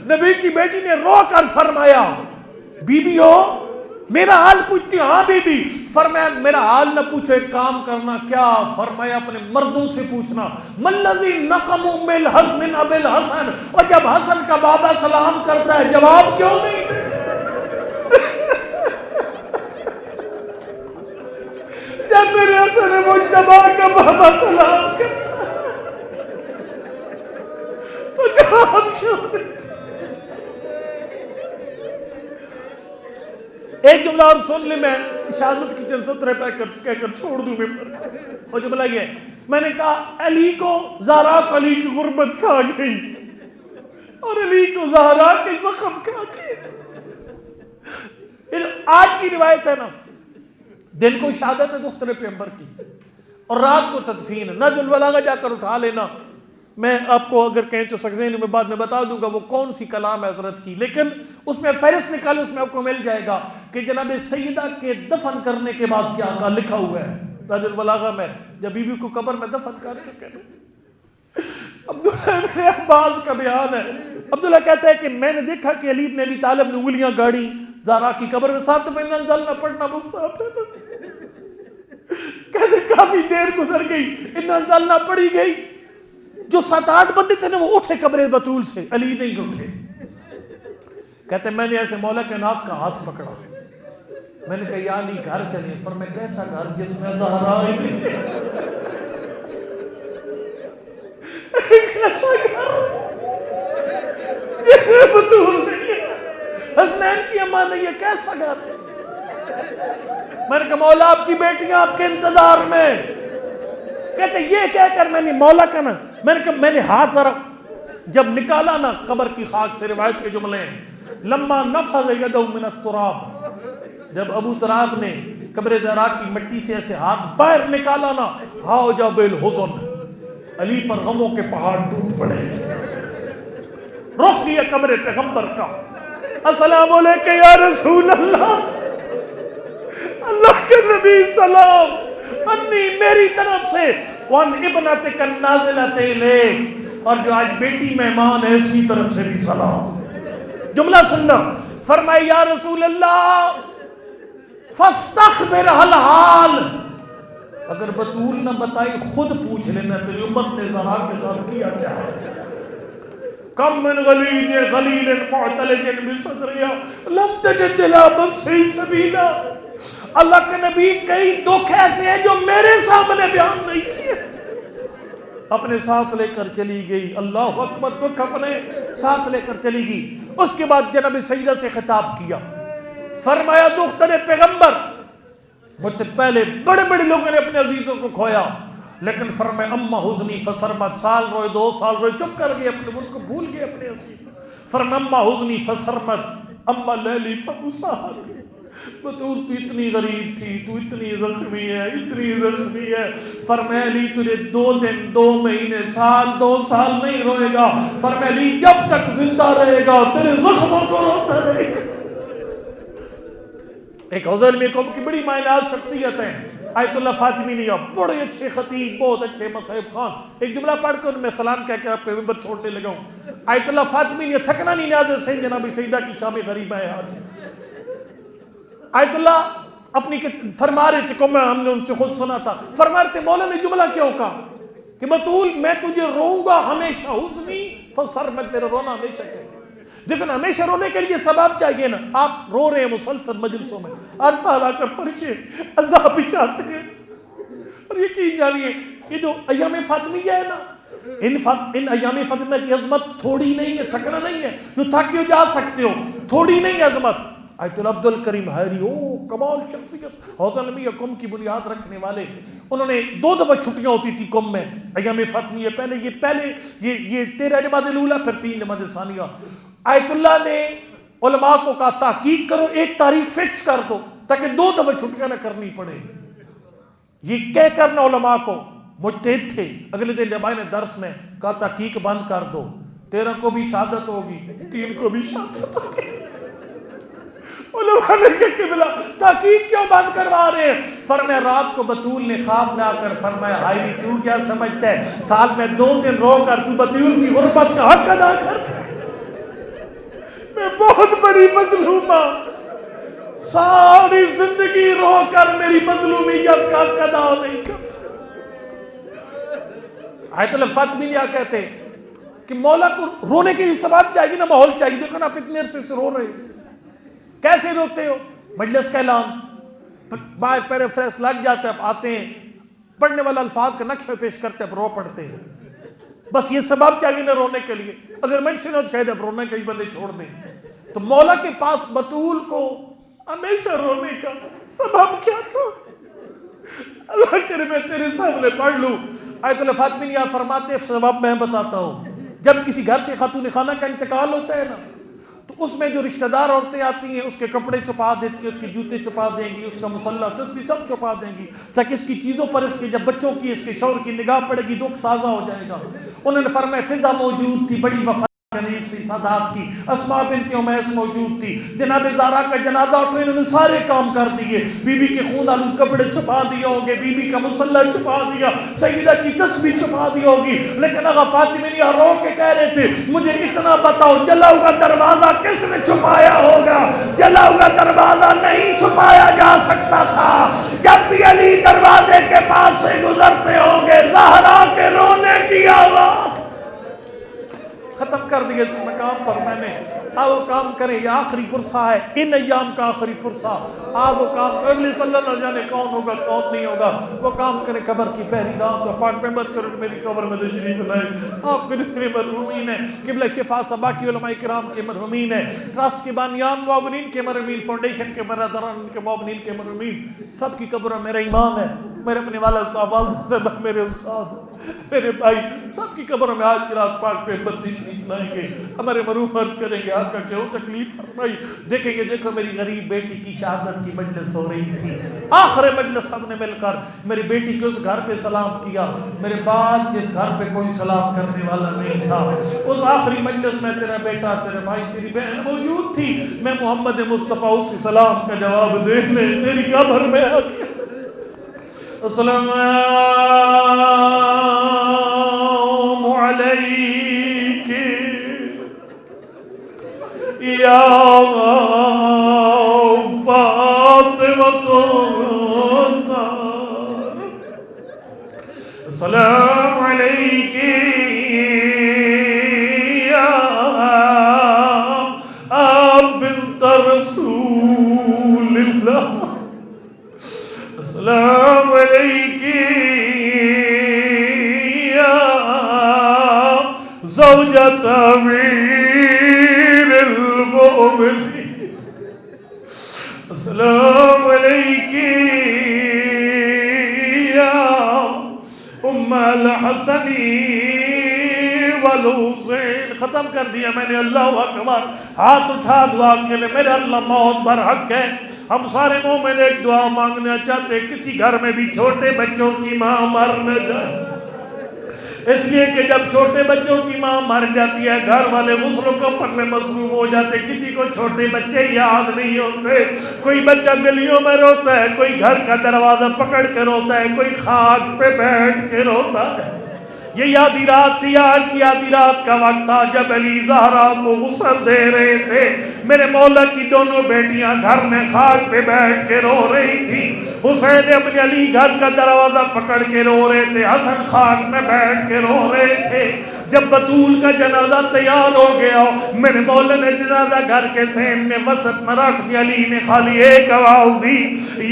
نبی کی بیٹی نے رو کر فرمایا بی بی ہو میرا حال پوچھتی؟ ہاں بی بی. فرمایا میرا حال نہ پوچھو، ایک کام کرنا. کیا؟ فرمایا اپنے مردوں سے پوچھنا ملذی نقم ام الحسن من ابی الحسن، اور جب حسن کا بابا سلام کرتا ہے جواب کیوں نہیں دیتے؟ جب میرے حسن مجتبی کا بابا سلام کرتا تو جواب کیوں دیتے؟ ایک جملہ اور سن لے، میں شہادت کی چند سطریں کہہ کر چھوڑ دوں ممبر. وہ جملہ یہ ہے، میں نے کہا علی کو زہرا کو علی کی غربت کھا گئی اور علی کو زہرا کے زخم کھا گئے. آج کی روایت ہے نا، دن کو شہادت ہے دختر پیغمبر کی اور رات کو تدفین ہے. نہج البلاغہ جا کر اٹھا لینا، میں آپ کو اگر کہیں تو سکزین میں بعد میں بتا دوں گا وہ کون سی کلام ہے حضرت کی، لیکن اس میں فہرست نکالے، اس میں آپ کو مل جائے گا کہ جناب سیدہ کے دفن کرنے کے بعد کیا کہا لکھا ہوا ہے نہج البلاغہ میں، جب بی بی کو قبر میں دفن کر چکے تھے. عبداللہ بن عباس کا بیان ہے، عبداللہ کہتا ہے کہ میں نے دیکھا کہ علی بن ابی طالب نے انگلیاں گاڑی زہرا کی قبر میں، ساتھ میں انزلنا پڑھنا مصحف ہے. کہتے کافی دیر گزر گئی، انزلنا پڑھی گئی. جو 7-8 بندے تھے نا وہ اٹھے قبر بطول سے، علی نہیں اٹھے. کہتے میں نے ایسے مولا کائنات کا ہاتھ پکڑا، میں نے کہا یا علی گھر چلے. فرمایا کیسا گھر جس میں زہرا ہی کیسا گھر جس میں بطول نہیں ہے، حسنین کی اماں نہیں ہے، کیسا گھر؟ میں نے کہا مولا آپ کی بیٹیاں آپ کے انتظار میں. کہتے یہ کہہ کر میں نے مولا کا نا، میں نے کہا میں نے ہاتھ ذرا جب نکالا نا قبر کی خاک سے، روایت کے جملے ہیں لما نفض یدہ من التراب، جب ابو تراب نے قبر زہرا کی مٹی سے ایسے ہاتھ باہر نکالا نا، ہاؤ جب الحزن، علی پر غموں کے پہاڑ ٹوٹ پڑے. رخ دیا قبر پیغمبر کا، السلام علیکم یا رسول اللہ، اللہ کے نبی سلام، انی میری طرف سے، وان ابنتک النازلۃ الیک، اور جو آج بیٹی مہمان ہے اس کی طرف سے بھی سلام. جملہ سننا، فرمائے یا رسول اللہ فاستخبر الحال، اگر بطول نہ بتائی خود پوچھ لینا تیری امت نے زہرا کے ساتھ کیا کیا ہے. کم من غلیل غلیل معتلج بصدریا لم تجد لا بصری سبیلا. اللہ کے نبی کئی دکھ ایسے ہیں جو میرے سامنے بیان نہیں کیے. اپنے ساتھ لے کر چلی گئی. اللہ اکبر. دکھ اپنے ساتھ لے کر چلی گئی. اس کے بعد جناب سیدہ سے خطاب کیا, فرمایا دختر پیغمبر, مجھ سے پہلے بڑے بڑے لوگوں نے اپنے عزیزوں کو کھویا, لیکن فرمایا اما حزنی فسرمت, سال روئے 2 سال روئے, چپ کر گئے, اپنے ملک کو بھول گئے اپنے عزیز. فرمایا اما حزنی فسرمت اما لیلی فمساحت. بطول تو اتنی غریب تھی, تو اتنی زخمی ہے, اتنی زخمی ہے. فرمایا علی تجھے 2 دن 2 مہینے سال 2 سال نہیں روئے گا. فرمایا علی جب تک زندہ رہے گا تیرے زخموں کو روتا رہے گا. ایک حضور علمی قوم کی بڑی معنیات شخصیت ہیں آیت اللہ فاطمی نیہ, بڑے اچھے خطیب, بہت اچھے مصحف خوان. ایک جملہ پڑھ کر میں سلام کہہ کے آپ کے ممبر چھوڑنے لگا ہوں. آیت اللہ فاطمی نیہ تھکنا نہیں نیاز سے جناب سیدہ کی شام غریبہ ہے آج. آیت اللہ اپنی فرما رہے تھے, ہم نے ان سے خود سنا تھا, فرما رہے تھے مولا نے جملہ کیوں کہا کہ بطول میں تجھے روؤں گا ہمیشہ, حزنی فسرمت, میرا رونا ہمیشہ کہے. لیکن ہمیشہ رونے کے لیے سبب چاہیے نا. آپ رو رہے ہیں مسلسل مجلسوں میں, ہر سال آ کر فرشے عذاب بچاتے ہیں. اور یقین جانیے کہ جو ایام فاطمیہ ہے نا, ان ایام فاطمیہ کی عظمت تھوڑی نہیں ہے, تھکنا نہیں ہے, جو تھک کے جا سکتے ہو, تھوڑی نہیں ہے عظمت. آیت اللہ عبد الکریم حیری, کمال شخصیت, حوض علمیہ قم کی بنیاد رکھنے والے. انہوں نے 2 دفعہ چھٹیاں ہوتی تھی قم میں ایام فاطمیہ. پہلے یہ 13 جمادی الاولیٰ, پھر 3 جمادی ثانیہ. آیت اللہ نے علماء کو کہا تحقیق کرو, ایک تاریخ فکس کر دو تاکہ 2 دفعہ چھٹیاں نہ کرنی پڑے. یہ کہہ کرنا علماء کو, مجتہد تھے. اگلے دن جب آئے نے درس میں کہا تحقیق بند کر دو, 13 کو بھی شہادت ہوگی, 3 کو بھی شہادت ہوگی. علماء نے کہا کہ بلا تحقیق کیوں بند کروا رہے ہیں؟ فرمایا رات کو بطول نے خواب میں آ کر فرمایا حائری تو کیا سمجھتا ہے, سال میں 2 دن رو کر تو بطول کی غربت کا حق ادا کرتا ہے. میں بہت بڑی مظلومہ, ساری زندگی رو کر میری مظلومیت کا حق ادا نہیں کر سکتا. آیت اللہ فاطمی کیا کہتے ہیں کہ مولا کو رونے کے لیے سبب چاہیے نا, ماحول چاہیے. دیکھو نا آپ اتنے عرصے سے رو رہے ہیں, کیسے روتے ہو؟ مجلس کا اعلان, باہر پیرافریس لگ جاتا ہے, آتے ہیں, پڑھنے والا الفاظ کا نقشہ پیش کرتے ہیں, رو پڑھتے ہیں. بس یہ سبب چاہیے نہ رونے کے لیے. اگر منشن ہو تو شاید اب رونے کئی بندے چھوڑ دیں. تو مولا کے پاس بطول کو ہمیشہ رونے کا سبب کیا تھا؟ اللہ کرے میں تیرے سامنے پڑھ لوں. آیت اللہ فاطمی نیہ فرماتے ہیں سبب میں بتاتا ہوں. جب کسی گھر سے خاتون خانہ کا انتقال ہوتا ہے نا, تو اس میں جو رشتہ دار عورتیں آتی ہیں اس کے کپڑے چھپا دیتی ہیں, اس کے جوتے چھپا دیں گی, اس کا مصلہ تسبیح سب چھپا دیں گی, تاکہ اس کی چیزوں پر اس کے جب بچوں کی اس کے شوہر کی نگاہ پڑے گی دکھ تازہ ہو جائے گا. انہوں نے فرمایا فضا موجود تھی, بڑی وفا غریب سی سادات کی, اسماء بنت امیس موجود تھی. جناب زارا کا جنازہ اٹھو, انہوں نے سارے کام کر دیے. بی بی کے خون آلود کپڑے چھپا دیے ہوں گے, بی بی کا مصلہ چھپا دیا, سیدہ کی تسبیح چھپا دی ہوگی. لیکن آغا فاطمی نیہ رو کے کہہ رہے تھے مجھے اتنا بتاؤ, جلا ہوا دروازہ کس نے چھپایا ہوگا؟ جلا ہوا دروازہ نہیں چھپایا جا سکتا تھا. جب بھی علی دروازے کے پاس سے گزرتے ہوں گے زہرا کے رونے کی آواز. ختم کر دیے اس مقام پر میں نے. آپ وہ کام کریں, یہ آخری پرسہ ہے, ان ایام کا آخری پرسہ. آپ وہ کام کر لی, صلی اللہ علیہ جانے کون ہوگا کون نہیں ہوگا. وہ کام کریں, قبر کی پہلی رات کو اپارٹمنٹ کرو, میری قبر میں تشریف لائے. آپ کے جتنے مرحومین ہیں, قبلہ شفا سے باقی علماء کرام کے مرحومین ہیں, ٹرسٹ کے بانیان معاونین کے مرحومین, فاؤنڈیشن کے برادران کے معاونین کے مرحومین, سب کی قبر میرا ایمان ہے. میرے اپنے والد صاحب, والد صاحب, میرے استاد, میرے بھائی, سب کی قبر میں آج کی رات پاک پہ تشریف لائیں گے. ہمارے مرحوم عرض کریں گے آقا کیوں تکلیف فرمائی. دیکھیں گے دیکھو میری غریب بیٹی کی شہادت کی مجلس ہو رہی تھی, آخر مجلس سب نے مل کر میری بیٹی کے اس گھر پہ سلام کیا. میرے بعد جس گھر پہ کوئی سلام کرنے والا نہیں تھا, اس آخری مجلس میں تیرا بیٹا, تیرے بھائی, تیری بہن موجود تھی. میں محمد مصطفیٰ اس سلام کا جواب دینے تیری قبر میں آ گیا. السلام علیک یا فاطمۃ الزہرا, السلام علیک یا بنت رسول اللہ, السلام علیک یا زوجة أمير المؤمنين السلام علیکی یا ام الحسن والحسین. ختم کر دیا میں نے. اللہ اکبر. ہاتھ اٹھا دعا کے لئے. میرے اللہ موت برحق ہے. ہم سارے مومن ایک دعا مانگنا چاہتے ہیں کسی گھر میں بھی چھوٹے بچوں کی ماں مر نہ جائے. اس لیے کہ جب چھوٹے بچوں کی ماں مر جاتی ہے گھر والے غسل و کفن میں مصروف ہو جاتے. کسی کو چھوٹے بچے یاد نہیں ہوتے. کوئی بچہ گلیوں میں روتا ہے, کوئی گھر کا دروازہ پکڑ کے روتا ہے, کوئی خاک پہ بیٹھ کے روتا ہے. یہ آدھی رات تھی. آج کی آدھی رات کا وقت تھا جب علی زہرا کو غسل دے رہے تھے. میرے مولا کی دونوں بیٹیاں گھر میں خاک پہ بیٹھ کے رو رہی تھی. حسین اپنے علی گھر کا دروازہ پکڑ کے رو رہے تھے. حسن خاک میں بیٹھ کے رو رہے تھے. جب بطول کا جنازہ تیار ہو گیا میرے مولا نے جنازہ گھر کے سامنے وسط میں رکھ دیا. علی نے خالی ایک آواز دی,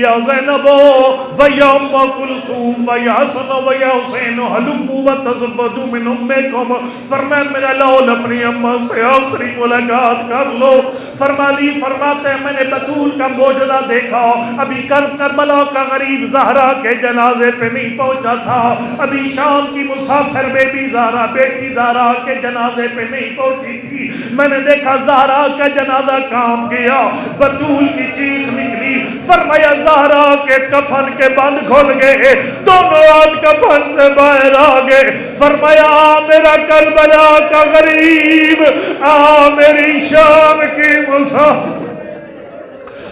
یا زینب و یا ام کلثوم و یا حسن و یا حسین حلموا وتزودوا من امکم. فرمایا میرا لول اپنی اماں سے آخری ملاقات کر لو. فرمالی فرماتے ہیں میں نے بطول کا معجزہ دیکھا. ابھی کربلا کا غریب زہرا کے جنازے پہ نہیں پہنچا تھا. ابھی شام کی مسافر بیٹی زہرا کے جنازے پہ نہیں پہنچی تھی. میں نے دیکھا زہرا کا جنازہ کام گیا. بطول کی چیخ نکلی. فرمایا زہرا کے کفن کے بند کھل گئے. دونوں ہاتھ کفن سے باہر آ گئے. فرمایا میرا کربلا کا غریب, میری شام کی مسافر.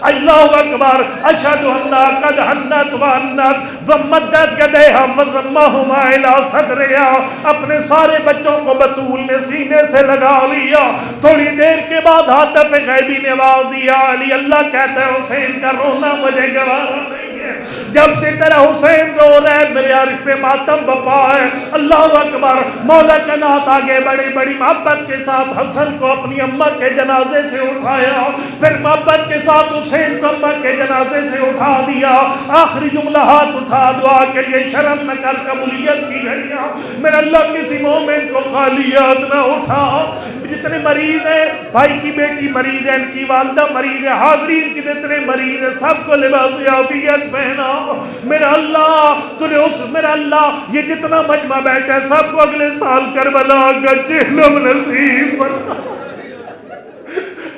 اللہ اکبر. اشہد ان قد حنت وانت ومدت یدیہا وضمہما الی صدرہا. اپنے سارے بچوں کو بطول نے سینے سے لگا لیا. تھوڑی دیر کے بعد ہاتف غیبی نے آواز دیا, علی اللہ کہتا ہے حسین کا رونا مجھے گوارا نہیں ہے. جب سے تیرا حسین رو رہا ہے میرے عرش پہ ماتم بپا ہے. اللہ اکبر. مولا کا نات آگے بڑی بڑی محبت کے ساتھ حسن کو اپنی اماں کے جنازے سے اٹھایا. پھر محبت کے ساتھ حسین کو اماں کے جنازے سے اٹھا دیا. آخری جملہ ہاتھ اٹھا دعا کے لیے شرم نہ کر قبولیت کی گھڑیاں. میرا اللہ کسی مومن کو خالیات نہ اٹھا. جتنے مریض ہیں, بھائی کی بیٹی مریض ہے, ان کی والدہ مریض ہے, حاضرین کی جتنے مریض ہیں سب کو لباس عافیت پہنا. میرا اللہ میرا اللہ یہ جتنا مجمع بیٹھا ہے سب کو اگلے سال کربلا کا چہلم نصیب بنا.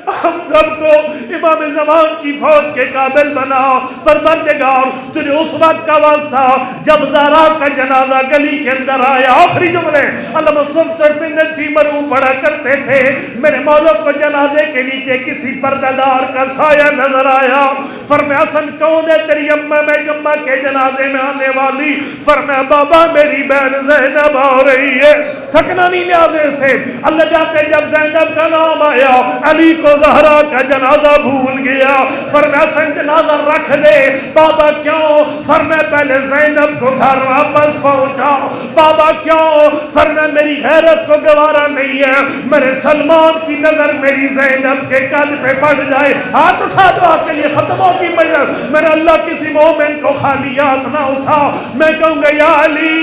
ہم سب کو امام زمان کی فوج کے قابل بنا. پروردگار تجھے اس وقت کا واسطہ جب زہرا کا جنازہ گلی کے اندر آیا. آخری جملے علامہ صفی نفسی مرحوم پڑھا کرتے تھے. میرے مولا کو جنازے کے نیچے کسی پردہ کا سایہ نظر آیا. فرمایا حسن کون ہے تیری اماں؟ میں اماں کے جنازے میں آنے والی. فرمایا بابا میری بہن زینب آ رہی ہے. تھکنا نہیں لحاظے سے. اللہ جاتے جب زینب کا نام آیا علی کو زہرا کا جنازہ بھول گیا. فرمایا حسن جنازہ رکھ دے. بابا کیوں؟ فرمایا پہلے زینب کو گھر واپس پہنچا. بابا کیوں؟ فرمایا میری غیرت کو گوارا نہیں ہے میرے سلمان کی نظر میری زینب کے قد پہ پڑ جائے. ہاتھ اٹھا دعا کے لیے ختم ہوگی مجلس. میرا اللہ کسی مومن کو خالیات نہ اٹھا. میں کہوں گا یا علی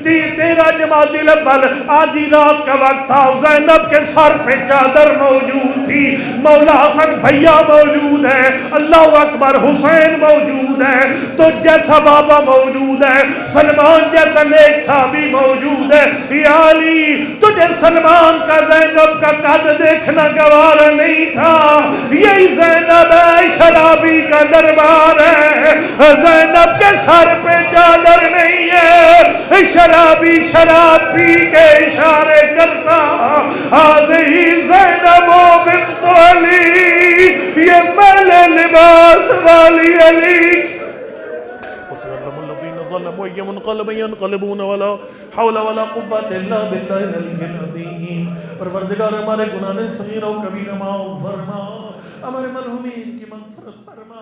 تیرا جماعت الاول آدھی رات کا وقت تھا. زینب کے سر پہ چادر موجود تھی. مولا حسن بھیا موجود ہے. اللہ اکبر. حسین موجود ہے. تو جیسا بابا موجود ہے, سلمان جیسا نیک صحابی موجود ہے. یا علی تجھے سلمان کا زینب کا قد دیکھنا گوارا نہیں تھا. یہی زینب ہے, شرابی کا دربار ہے. زینب کے سر پہ چادر نہیں ہے. شرابی شراب پی کے اشارے کرتا حاضی زینب و بنت علی, یہ میلے لباس والی علی. وَسَيَعْلَمُ الَّذِينَ ظَلَمُوا أَيَّ مُنْقَلَبٍ يَنْقَلِبُونَ وَلَا حَوْلَ وَلَا قُوَّةَ إِلَّا بِاللَّهِ الْعَلِيِّ الْعَظِيمِ. پروردگار ہمارے گناہ صغیر و کبیرہ معاف فرما. ہمارے مرحومین کی مغفرت فرما.